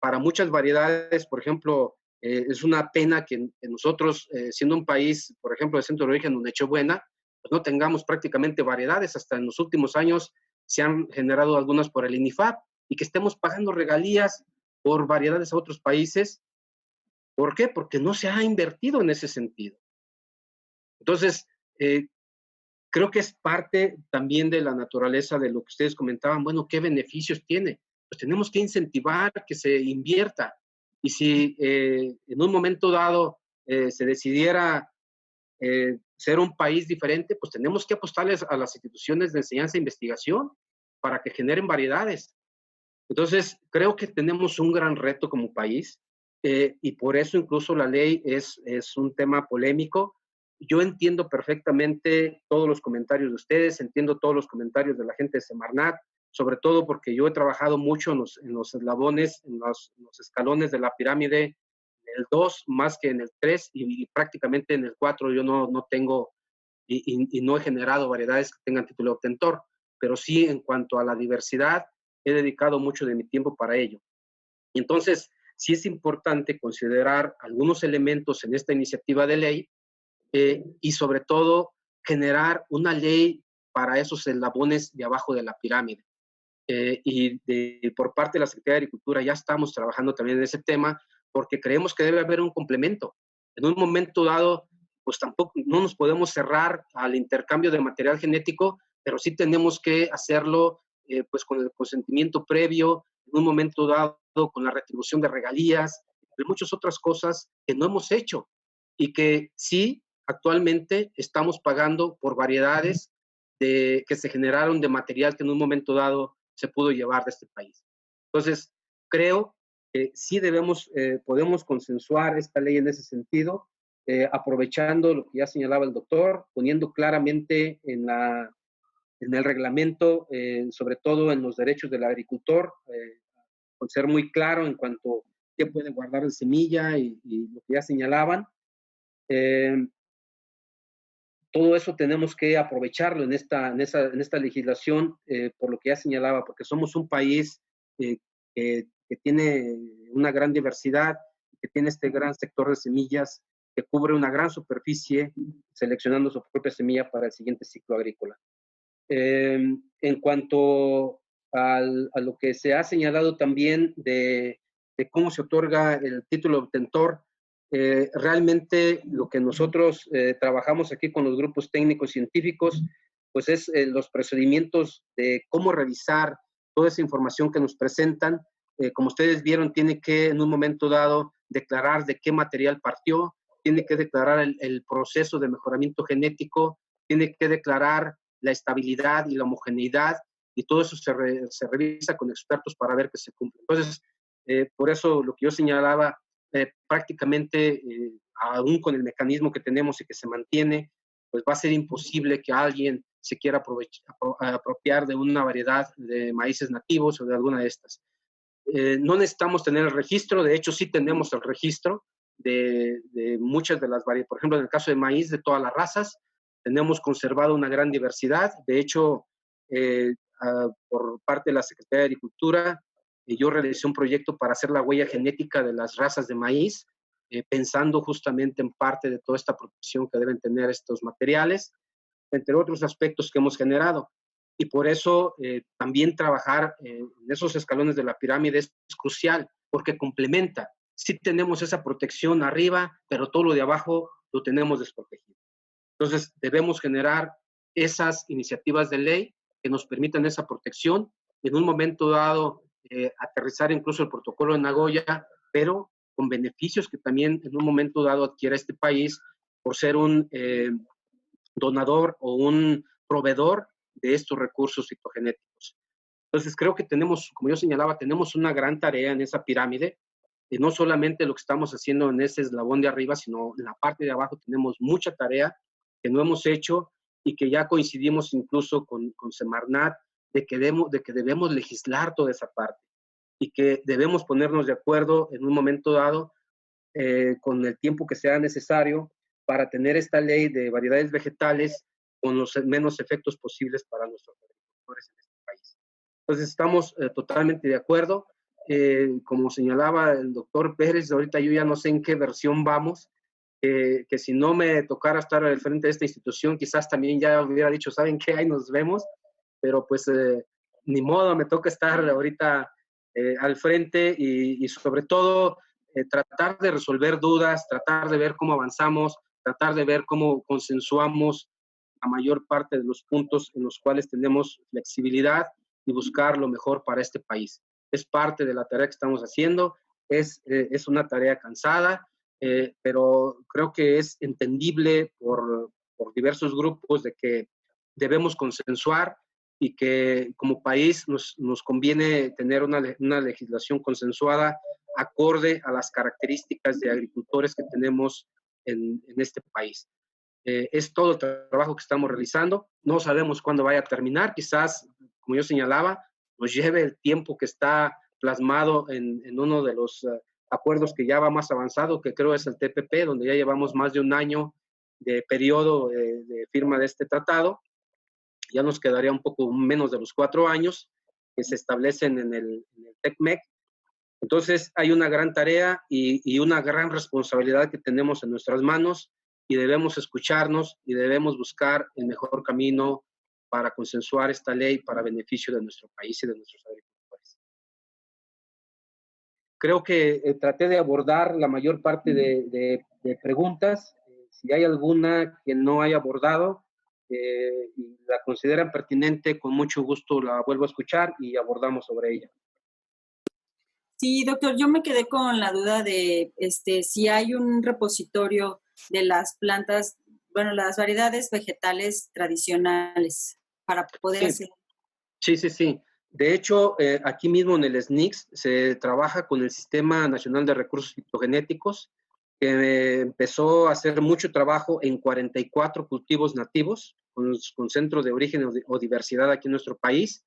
[SPEAKER 2] para muchas variedades, por ejemplo, es una pena que nosotros, siendo un país, por ejemplo, de centro de origen, donde Nochebuena, pues no tengamos prácticamente variedades. Hasta en los últimos años se han generado algunas por el INIFAP y que estemos pagando regalías por variedades a otros países. ¿Por qué? Porque no se ha invertido en ese sentido. Entonces, creo que es parte también de la naturaleza de lo que ustedes comentaban. Bueno, ¿qué beneficios tiene? Pues tenemos que incentivar que se invierta. Y si en un momento dado se decidiera ser un país diferente, pues tenemos que apostarles a las instituciones de enseñanza e investigación para que generen variedades. Entonces, creo que tenemos un gran reto como país y por eso incluso la ley es un tema polémico. Yo entiendo perfectamente todos los comentarios de ustedes, entiendo todos los comentarios de la gente de Semarnat, sobre todo porque yo he trabajado mucho en los eslabones, en los escalones de la pirámide, en el 2 más que en el 3 y prácticamente en el 4 yo no tengo y no he generado variedades que tengan título de obtentor, pero sí en cuanto a la diversidad, he dedicado mucho de mi tiempo para ello. Y entonces, sí es importante considerar algunos elementos en esta iniciativa de ley y sobre todo generar una ley para esos eslabones de abajo de la pirámide. Por parte de la Secretaría de Agricultura ya estamos trabajando también en ese tema porque creemos que debe haber un complemento. En un momento dado, pues tampoco no nos podemos cerrar al intercambio de material genético, pero sí tenemos que hacerlo pues con el consentimiento previo, en un momento dado con la retribución de regalías, de muchas otras cosas que no hemos hecho y que sí actualmente estamos pagando por variedades que se generaron de material que en un momento dado se pudo llevar de este país. Entonces, creo que sí podemos consensuar esta ley en ese sentido, aprovechando lo que ya señalaba el doctor, poniendo claramente en en el reglamento, sobre todo en los derechos del agricultor, con ser muy claro en cuanto a qué puede guardar de semilla y lo que ya señalaban. Todo eso tenemos que aprovecharlo en esta legislación, por lo que ya señalaba, porque somos un país que tiene una gran diversidad, que tiene este gran sector de semillas, que cubre una gran superficie, seleccionando su propia semilla para el siguiente ciclo agrícola. En cuanto a lo que se ha señalado también de cómo se otorga el título de obtentor, realmente lo que nosotros trabajamos aquí con los grupos técnicos científicos, pues es los procedimientos de cómo revisar toda esa información que nos presentan. Como ustedes vieron, tiene que en un momento dado declarar de qué material partió, tiene que declarar el proceso de mejoramiento genético, tiene que declarar la estabilidad y la homogeneidad, y todo eso se revisa con expertos para ver que se cumple. Entonces, por eso lo que yo señalaba, prácticamente, aún con el mecanismo que tenemos y que se mantiene, pues va a ser imposible que alguien se quiera apropiar de una variedad de maíces nativos o de alguna de estas. No necesitamos tener el registro, de hecho sí tenemos el registro de muchas de las variedades. Por ejemplo, en el caso de maíz, de todas las razas, tenemos conservado una gran diversidad. De hecho, por parte de la Secretaría de Agricultura, yo realicé un proyecto para hacer la huella genética de las razas de maíz, pensando justamente en parte de toda esta protección que deben tener estos materiales, entre otros aspectos que hemos generado. Y por eso también trabajar en esos escalones de la pirámide es crucial, porque complementa. Sí tenemos esa protección arriba, pero todo lo de abajo lo tenemos desprotegido. Entonces, debemos generar esas iniciativas de ley que nos permitan esa protección. En un momento dado, aterrizar incluso el protocolo de Nagoya, pero con beneficios que también en un momento dado adquiera este país por ser un donador o un proveedor de estos recursos fitogenéticos. Entonces, creo que tenemos, como yo señalaba, tenemos una gran tarea en esa pirámide. No solamente lo que estamos haciendo en ese eslabón de arriba, sino en la parte de abajo tenemos mucha tarea que no hemos hecho y que ya coincidimos incluso con Semarnat de que debemos legislar toda esa parte y que debemos ponernos de acuerdo en un momento dado con el tiempo que sea necesario para tener esta ley de variedades vegetales con los menos efectos posibles para nuestros agricultores en este país. Entonces estamos totalmente de acuerdo. Como señalaba el doctor Pérez, ahorita yo ya no sé en qué versión vamos, que si no me tocara estar al frente de esta institución, quizás también ya hubiera dicho, ¿saben qué? Ahí nos vemos, pero pues ni modo, me toca estar ahorita al frente y sobre todo tratar de resolver dudas, tratar de ver cómo avanzamos, tratar de ver cómo consensuamos la mayor parte de los puntos en los cuales tenemos flexibilidad y buscar lo mejor para este país. Es parte de la tarea que estamos haciendo, es una tarea cansada, pero creo que es entendible por diversos grupos de que debemos consensuar y que como país nos conviene tener una legislación consensuada acorde a las características de agricultores que tenemos en este país. Es todo el trabajo que estamos realizando. No sabemos cuándo vaya a terminar. Quizás, como yo señalaba, nos lleve el tiempo que está plasmado en uno de los acuerdos que ya va más avanzado, que creo es el TPP, donde ya llevamos más de un año de periodo de firma de este tratado. Ya nos quedaría un poco menos de los 4 años que se establecen en el TECMEC. Entonces, hay una gran tarea y una gran responsabilidad que tenemos en nuestras manos y debemos escucharnos y debemos buscar el mejor camino para consensuar esta ley para beneficio de nuestro país y de nuestros agricultores. Creo que traté de abordar la mayor parte de preguntas. Si hay alguna que no haya abordado y la consideran pertinente, con mucho gusto la vuelvo a escuchar y abordamos sobre ella.
[SPEAKER 3] Sí, doctor, yo me quedé con la duda de si hay un repositorio de las plantas, bueno, las variedades vegetales tradicionales para poder hacer.
[SPEAKER 2] Sí. De hecho, aquí mismo en el SNICS se trabaja con el Sistema Nacional de Recursos Fitogenéticos, que empezó a hacer mucho trabajo en 44 cultivos nativos con centros de origen o diversidad aquí en nuestro país.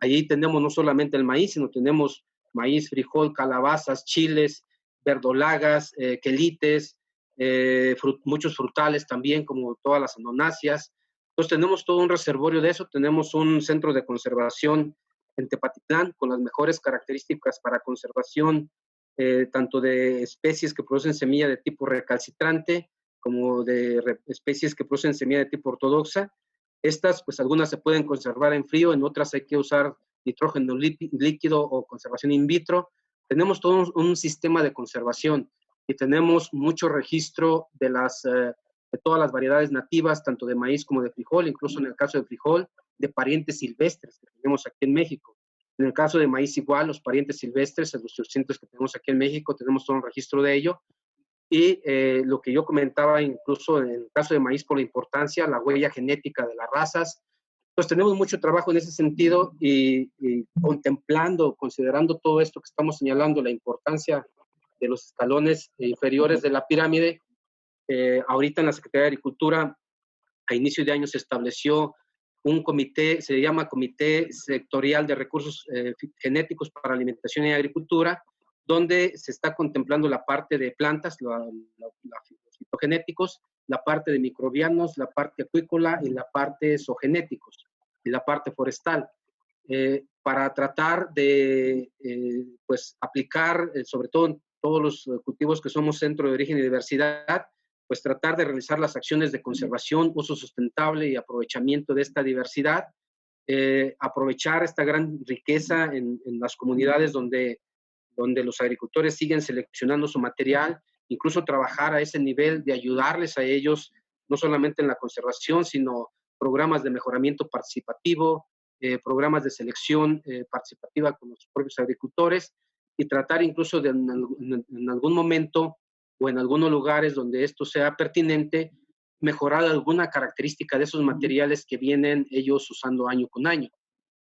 [SPEAKER 2] Allí tenemos no solamente el maíz, sino tenemos maíz, frijol, calabazas, chiles, verdolagas, quelites, muchos frutales también, como todas las anonáceas. Entonces tenemos todo un reservorio de eso, tenemos un centro de conservación en Tepatitlán con las mejores características para conservación, tanto de especies que producen semilla de tipo recalcitrante, como de especies que producen semilla de tipo ortodoxa. Estas, pues algunas se pueden conservar en frío, en otras hay que usar nitrógeno líquido o conservación in vitro. Tenemos todo un sistema de conservación y tenemos mucho registro de todas las variedades nativas, tanto de maíz como de frijol, incluso en el caso de frijol, de parientes silvestres que tenemos aquí en México. En el caso de maíz igual, los parientes silvestres, los 800 que tenemos aquí en México, tenemos todo un registro de ello. Y lo que yo comentaba incluso en el caso de maíz por la importancia, la huella genética de las razas, pues tenemos mucho trabajo en ese sentido y contemplando, considerando todo esto que estamos señalando, la importancia de los escalones inferiores de la pirámide. Ahorita en la Secretaría de Agricultura, a inicio de año se estableció un comité, se llama Comité Sectorial de Recursos Genéticos para Alimentación y Agricultura, donde se está contemplando la parte de plantas, los fitogenéticos, la parte de microbianos, la parte acuícola y la parte zoogenéticos y la parte forestal, para tratar de pues aplicar, sobre todo en todos los cultivos que somos centro de origen y diversidad, pues tratar de realizar las acciones de conservación, uso sustentable y aprovechamiento de esta diversidad, aprovechar esta gran riqueza en las comunidades donde los agricultores siguen seleccionando su material, incluso trabajar a ese nivel de ayudarles a ellos, no solamente en la conservación, sino programas de mejoramiento participativo, programas de selección participativa con los propios agricultores y tratar incluso de en algún momento o en algunos lugares donde esto sea pertinente, mejorar alguna característica de esos materiales que vienen ellos usando año con año.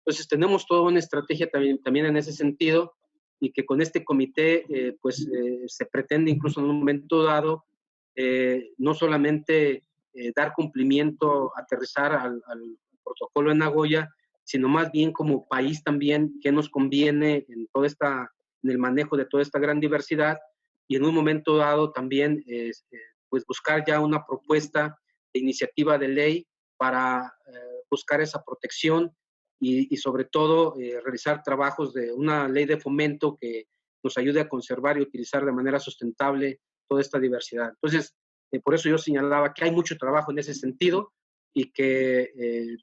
[SPEAKER 2] Entonces tenemos toda una estrategia también en ese sentido y que con este comité se pretende incluso en un momento dado no solamente dar cumplimiento, aterrizar al protocolo de Nagoya, sino más bien como país también que nos conviene en el manejo de toda esta gran diversidad y en un momento dado también pues buscar ya una propuesta de iniciativa de ley para buscar esa protección y sobre todo realizar trabajos de una ley de fomento que nos ayude a conservar y utilizar de manera sustentable toda esta diversidad. Entonces, por eso yo señalaba que hay mucho trabajo en ese sentido y que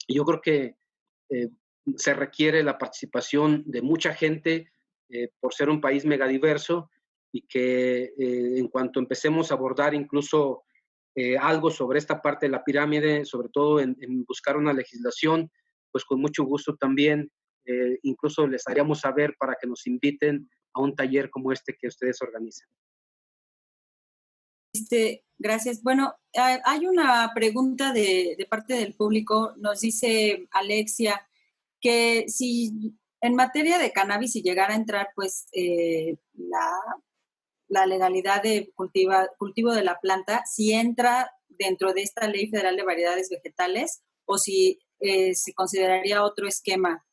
[SPEAKER 2] yo creo que se requiere la participación de mucha gente por ser un país megadiverso y que en cuanto empecemos a abordar incluso algo sobre esta parte de la pirámide, sobre todo en buscar una legislación, pues con mucho gusto también incluso les haríamos saber para que nos inviten a un taller como este que ustedes organizan.
[SPEAKER 3] Gracias. Bueno, hay una pregunta de parte del público. Nos dice Alexia que si en materia de cannabis, si llegara a entrar pues la legalidad de cultivo de la planta, si entra dentro de esta Ley Federal de Variedades Vegetales o si se consideraría otro esquema.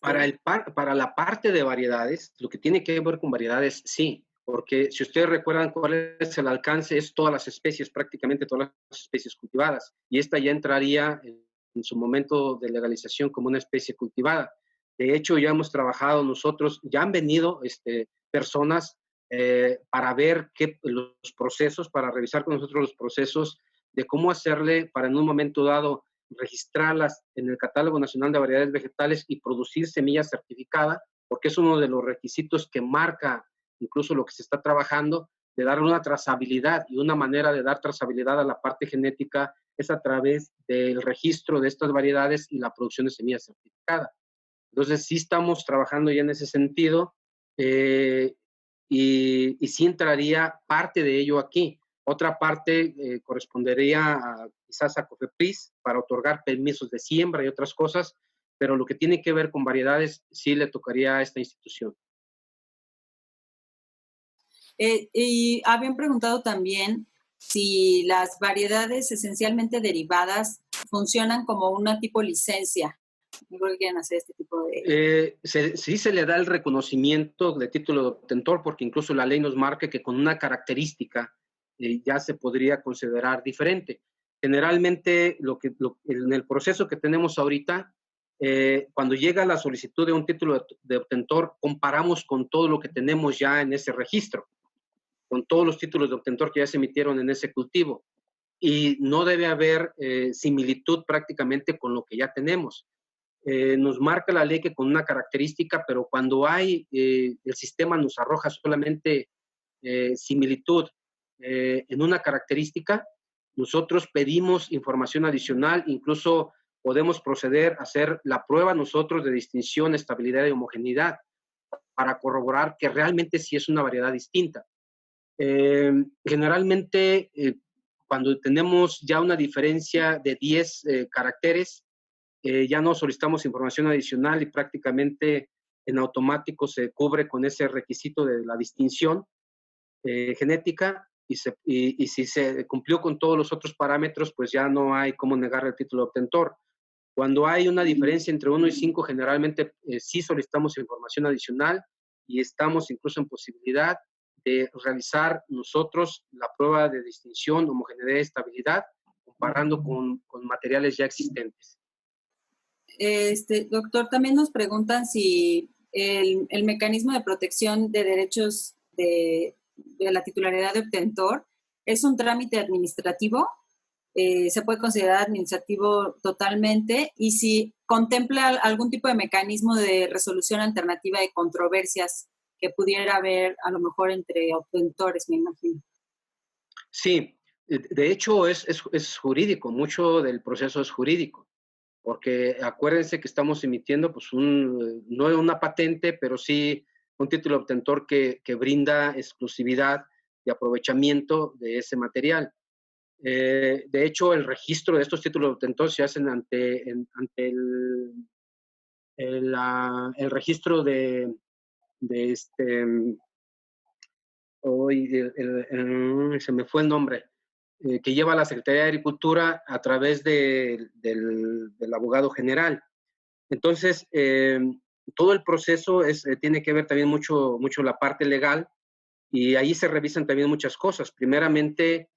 [SPEAKER 2] Para la parte de variedades, lo que tiene que ver con variedades, sí, porque si ustedes recuerdan cuál es el alcance, es todas las especies, prácticamente todas las especies cultivadas, y esta ya entraría en su momento de legalización como una especie cultivada. De hecho, ya hemos trabajado nosotros, ya han venido personas para ver los procesos, para revisar con nosotros los procesos de cómo hacerle para en un momento dado registrarlas en el Catálogo Nacional de Variedades Vegetales y producir semilla certificada, porque es uno de los requisitos que marca incluso lo que se está trabajando, de darle una trazabilidad, y una manera de dar trazabilidad a la parte genética es a través del registro de estas variedades y la producción de semilla certificada. Entonces sí estamos trabajando ya en ese sentido y sí entraría parte de ello aquí. Otra parte correspondería quizás a COFEPRIS para otorgar permisos de siembra y otras cosas, pero lo que tiene que ver con variedades sí le tocaría a esta institución.
[SPEAKER 3] Y habían preguntado también si las variedades esencialmente derivadas funcionan como una tipo licencia. No creo que quieran hacer este tipo de...
[SPEAKER 2] Sí se le da el reconocimiento de título de obtentor, porque incluso la ley nos marca que con una característica ya se podría considerar diferente. Generalmente, en el proceso que tenemos ahorita, cuando llega la solicitud de un título de obtentor, comparamos con todo lo que tenemos ya en ese registro, con todos los títulos de obtentor que ya se emitieron en ese cultivo. Y no debe haber similitud prácticamente con lo que ya tenemos. Nos marca la ley que con una característica, pero cuando hay, el sistema nos arroja solamente similitud en una característica, nosotros pedimos información adicional, incluso podemos proceder a hacer la prueba nosotros de distinción, estabilidad y homogeneidad para corroborar que realmente sí es una variedad distinta. Generalmente, cuando tenemos ya una diferencia de 10 caracteres, ya no solicitamos información adicional y prácticamente en automático se cubre con ese requisito de la distinción genética y si se cumplió con todos los otros parámetros, pues ya no hay cómo negar el título de obtentor. Cuando hay una diferencia entre 1 y 5, generalmente sí solicitamos información adicional y estamos incluso en posibilidad de realizar nosotros la prueba de distinción, homogeneidad y estabilidad, comparando con materiales ya existentes.
[SPEAKER 3] Doctor, también nos preguntan si el mecanismo de protección de derechos de la titularidad de obtentor es un trámite administrativo, se puede considerar administrativo totalmente, y si contempla algún tipo de mecanismo de resolución alternativa de controversias que pudiera haber a lo mejor entre obtentores, me imagino.
[SPEAKER 2] Sí, de hecho es jurídico, mucho del proceso es jurídico, porque acuérdense que estamos emitiendo pues no una patente, pero sí un título de obtentor que brinda exclusividad y aprovechamiento de ese material. De hecho, el registro de estos títulos de obtentor se hacen ante el registro hoy se me fue el nombre, que lleva la Secretaría de Agricultura a través del abogado general. Entonces, todo el proceso tiene que ver también mucho la parte legal, y ahí se revisan también muchas cosas. Primeramente,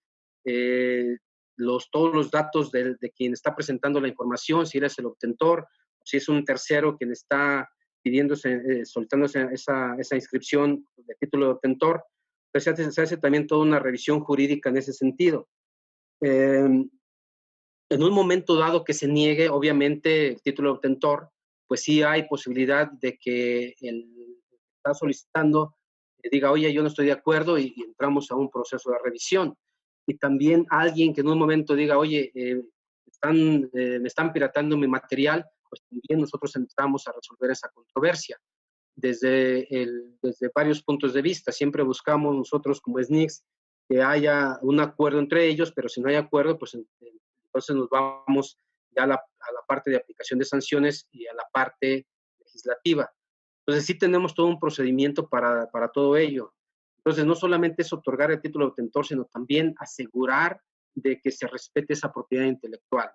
[SPEAKER 2] todos los datos de quien está presentando la información, si él es el obtentor, si es un tercero quien está soltándose esa inscripción de título de obtentor, pues se hace también toda una revisión jurídica en ese sentido. En un momento dado que se niegue, obviamente, el título de obtentor, pues sí hay posibilidad de que el que está solicitando diga, oye, yo no estoy de acuerdo, y entramos a un proceso de revisión. Y también alguien que en un momento diga, oye, me están piratando mi material, pues también nosotros entramos a resolver esa controversia desde varios puntos de vista. Siempre buscamos nosotros como SNICS que haya un acuerdo entre ellos, pero si no hay acuerdo, pues entonces nos vamos ya a la parte de aplicación de sanciones y a la parte legislativa. Entonces sí tenemos todo un procedimiento para todo ello. Entonces no solamente es otorgar el título de obtentor, sino también asegurar de que se respete esa propiedad intelectual.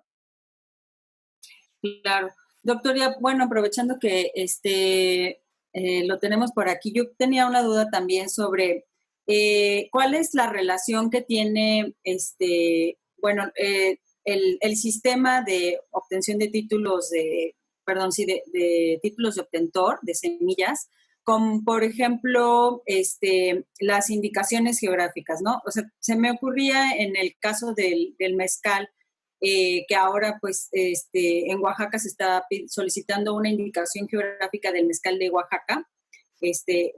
[SPEAKER 3] Claro. Doctor, ya, bueno, aprovechando que lo tenemos por aquí, yo tenía una duda también sobre cuál es la relación que tiene el sistema de obtención de títulos de títulos de obtentor, de semillas, con, por ejemplo, las indicaciones geográficas, ¿no? O sea, se me ocurría en el caso del mezcal, que ahora, pues, en Oaxaca se está solicitando una indicación geográfica del mezcal de Oaxaca,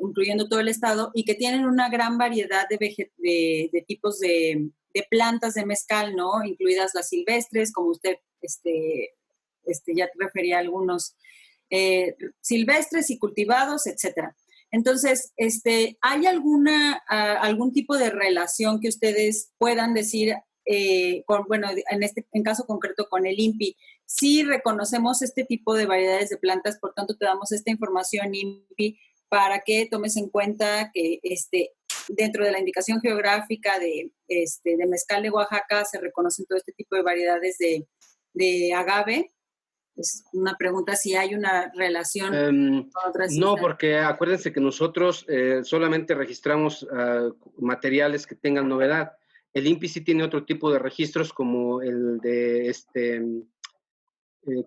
[SPEAKER 3] incluyendo todo el estado, y que tienen una gran variedad de tipos de plantas de mezcal, ¿no? Incluidas las silvestres, como usted ya te refería a algunos silvestres y cultivados, etcétera. Entonces, ¿hay algún tipo de relación que ustedes puedan decir, en caso concreto con el INPI? Sí reconocemos este tipo de variedades de plantas, por tanto te damos esta información, INPI, para que tomes en cuenta que dentro de la indicación geográfica de mezcal de Oaxaca se reconocen todo este tipo de variedades de agave. Es una pregunta si hay una relación con otras
[SPEAKER 2] No,
[SPEAKER 3] islas.
[SPEAKER 2] porque acuérdense que nosotros solamente registramos materiales que tengan novedad. El INPI sí tiene otro tipo de registros como el de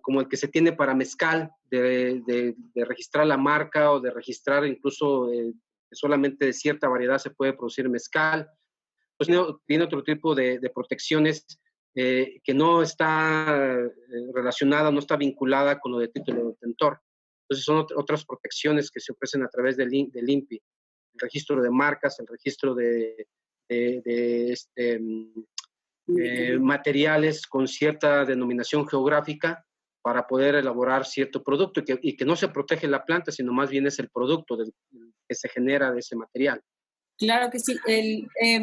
[SPEAKER 2] como el que se tiene para mezcal, de registrar la marca o de registrar incluso que solamente de cierta variedad se puede producir mezcal. Pues tiene otro tipo de protecciones que no está relacionada, no está vinculada con lo de título de detentor. Entonces son otras protecciones que se ofrecen a través del INPI. El registro de marcas, el registro de materiales con cierta denominación geográfica para poder elaborar cierto producto y que no se protege la planta, sino más bien es el producto que se genera de ese material.
[SPEAKER 3] Claro que sí.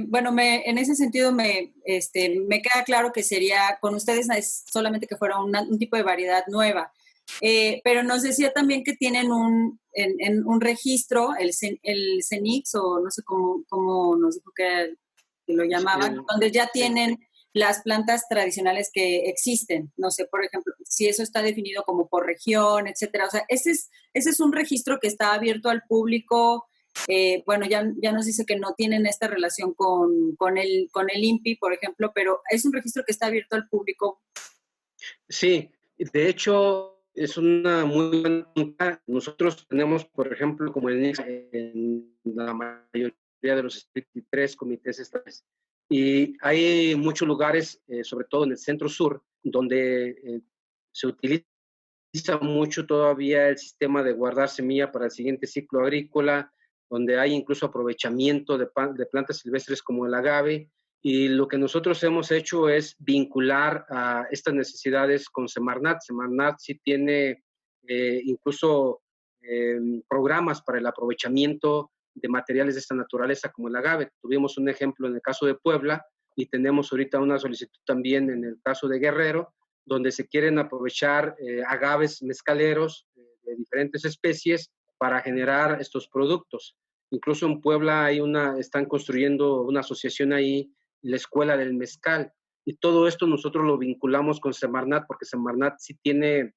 [SPEAKER 3] Bueno, en ese sentido me queda claro que sería, con ustedes es solamente que fuera un tipo de variedad nueva. Pero nos decía también que tienen un registro, el CENIX, o no sé cómo nos dijo que lo llamaban, donde ya tienen las plantas tradicionales que existen. No sé, por ejemplo, si eso está definido como por región, etcétera. O sea, ese es un registro que está abierto al público. Bueno, ya nos dice que no tienen esta relación con el INPI, por ejemplo, pero es un registro que está abierto al público.
[SPEAKER 2] Sí, de hecho, es una muy buena pregunta. Nosotros tenemos, por ejemplo, como el NICS, en la mayoría de los 23 comités estatales. Y hay muchos lugares, sobre todo en el centro-sur, donde se utiliza mucho todavía el sistema de guardar semilla para el siguiente ciclo agrícola, donde hay incluso aprovechamiento de plantas silvestres como el agave. Y lo que nosotros hemos hecho es vincular a estas necesidades con Semarnat. Semarnat sí tiene incluso programas para el aprovechamiento de materiales de esta naturaleza como el agave. Tuvimos un ejemplo en el caso de Puebla y tenemos ahorita una solicitud también en el caso de Guerrero, donde se quieren aprovechar agaves mezcaleros de diferentes especies para generar estos productos. Incluso en Puebla están construyendo una asociación ahí, la Escuela del Mezcal, y todo esto nosotros lo vinculamos con Semarnat, porque Semarnat sí tiene,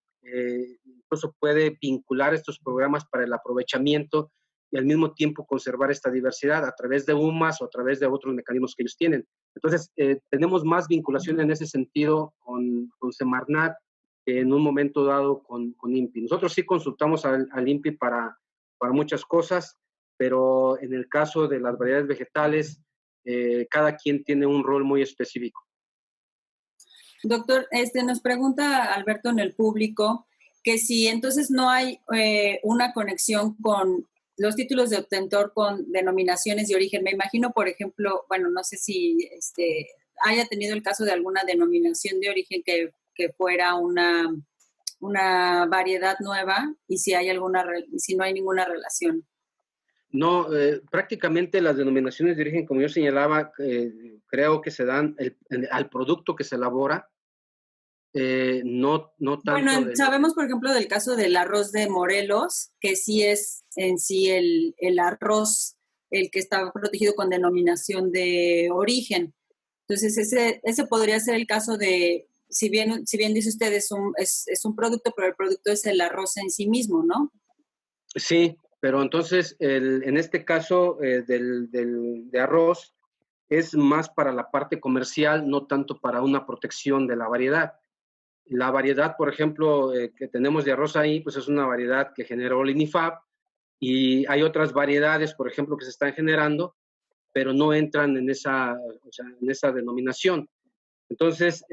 [SPEAKER 2] incluso puede vincular estos programas para el aprovechamiento y al mismo tiempo conservar esta diversidad a través de UMAS o a través de otros mecanismos que ellos tienen. Entonces, tenemos más vinculación en ese sentido con Semarnat que en un momento dado con INPI. Nosotros sí consultamos al INPI para muchas cosas, pero en el caso de las variedades vegetales, cada quien tiene un rol muy específico.
[SPEAKER 3] Doctor, nos pregunta Alberto en el público que si entonces no hay una conexión con los títulos de obtentor con denominaciones de origen. Me imagino, por ejemplo, bueno, no sé si haya tenido el caso de alguna denominación de origen que fuera una variedad nueva y si no hay ninguna relación.
[SPEAKER 2] No, prácticamente las denominaciones de origen, como yo señalaba, creo que se dan al producto que se elabora, no tanto.
[SPEAKER 3] Bueno, sabemos, por ejemplo, del caso del arroz de Morelos, que sí es en sí el arroz el que está protegido con denominación de origen. Entonces, ese podría ser el caso de, si bien dice usted, es un producto, pero el producto es el arroz en sí mismo, ¿no?
[SPEAKER 2] Sí, pero entonces, en este caso de arroz, es más para la parte comercial, no tanto para una protección de la variedad. La variedad, por ejemplo, que tenemos de arroz ahí, pues es una variedad que generó el INIFAP, y hay otras variedades, por ejemplo, que se están generando, pero no entran en esa denominación. Entonces,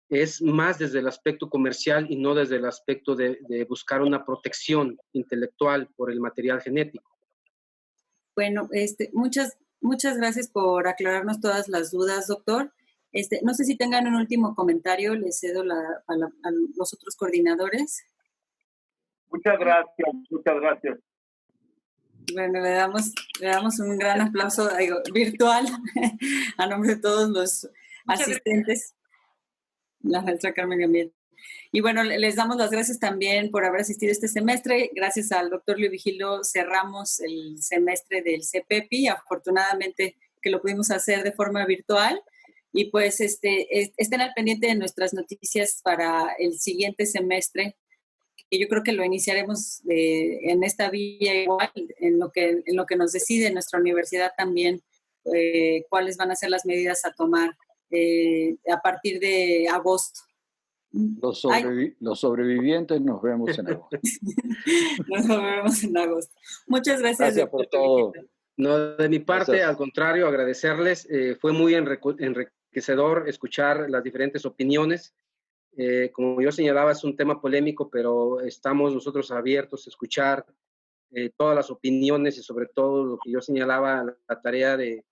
[SPEAKER 2] es más desde el aspecto comercial y no desde el aspecto de buscar una protección intelectual por el material genético.
[SPEAKER 3] Bueno, muchas gracias por aclararnos todas las dudas, doctor. No sé si tengan un último comentario, les cedo a los otros coordinadores.
[SPEAKER 5] Muchas gracias.
[SPEAKER 3] Bueno, le damos un gran aplauso virtual a nombre de todos los asistentes. La maestra Carmen Gamiel. Y bueno, les damos las gracias también por haber asistido este semestre. Gracias al doctor Leo Vigilo cerramos el semestre del CPEPI, afortunadamente que lo pudimos hacer de forma virtual. Y pues estén al pendiente de nuestras noticias para el siguiente semestre, que yo creo que lo iniciaremos en esta vía igual, en lo que nos decide nuestra universidad también, cuáles van a ser las medidas a tomar a partir de agosto.
[SPEAKER 4] Los sobrevivientes nos vemos en agosto.
[SPEAKER 3] Nos vemos en agosto. Muchas gracias.
[SPEAKER 4] Gracias por todo.
[SPEAKER 2] No, de mi parte,
[SPEAKER 4] Gracias.
[SPEAKER 2] al contrario, agradecerles. Fue muy enriquecedor escuchar las diferentes opiniones. Como yo señalaba, es un tema polémico, pero estamos nosotros abiertos a escuchar todas las opiniones y sobre todo lo que yo señalaba, la tarea de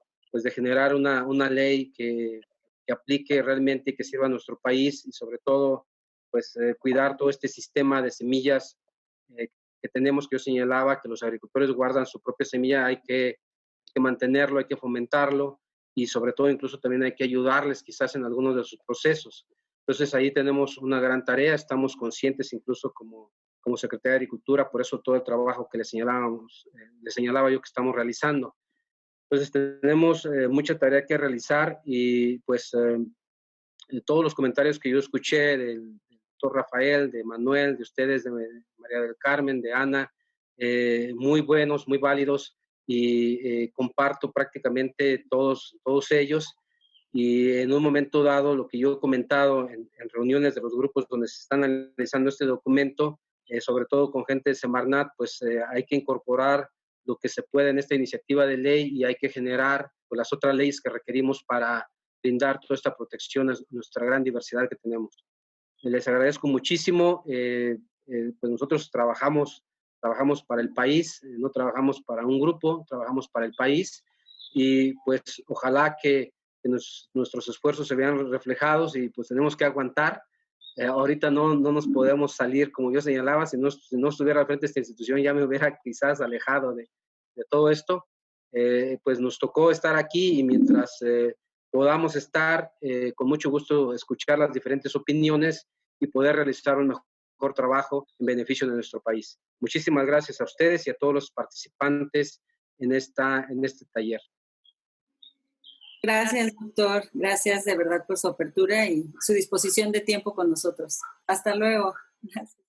[SPEAKER 2] generar una ley que aplique realmente y que sirva a nuestro país y sobre todo cuidar todo este sistema de semillas que tenemos, que yo señalaba, que los agricultores guardan su propia semilla, hay que mantenerlo, hay que fomentarlo y sobre todo incluso también hay que ayudarles quizás en algunos de sus procesos. Entonces ahí tenemos una gran tarea, estamos conscientes incluso como Secretaría de Agricultura, por eso todo el trabajo que les señalaba yo que estamos realizando. Entonces tenemos mucha tarea que realizar y pues todos los comentarios que yo escuché del doctor Rafael, de Manuel, de ustedes, de María del Carmen, de Ana, muy buenos, muy válidos y comparto prácticamente todos ellos. Y en un momento dado, lo que yo he comentado en reuniones de los grupos donde se están analizando este documento, sobre todo con gente de Semarnat, pues hay que incorporar lo que se pueda en esta iniciativa de ley y hay que generar pues, las otras leyes que requerimos para brindar toda esta protección a nuestra gran diversidad que tenemos. Les agradezco muchísimo. Pues nosotros trabajamos para el país, no trabajamos para un grupo, trabajamos para el país y pues ojalá que nuestros esfuerzos se vean reflejados y pues tenemos que aguantar. Ahorita no nos podemos salir, como yo señalaba, si no estuviera al frente de esta institución ya me hubiera quizás alejado de todo esto. Pues nos tocó estar aquí y mientras podamos estar, con mucho gusto escuchar las diferentes opiniones y poder realizar un mejor trabajo en beneficio de nuestro país. Muchísimas gracias a ustedes y a todos los participantes en este taller.
[SPEAKER 3] Gracias, doctor. Gracias de verdad por su apertura y su disposición de tiempo con nosotros. Hasta luego. Gracias.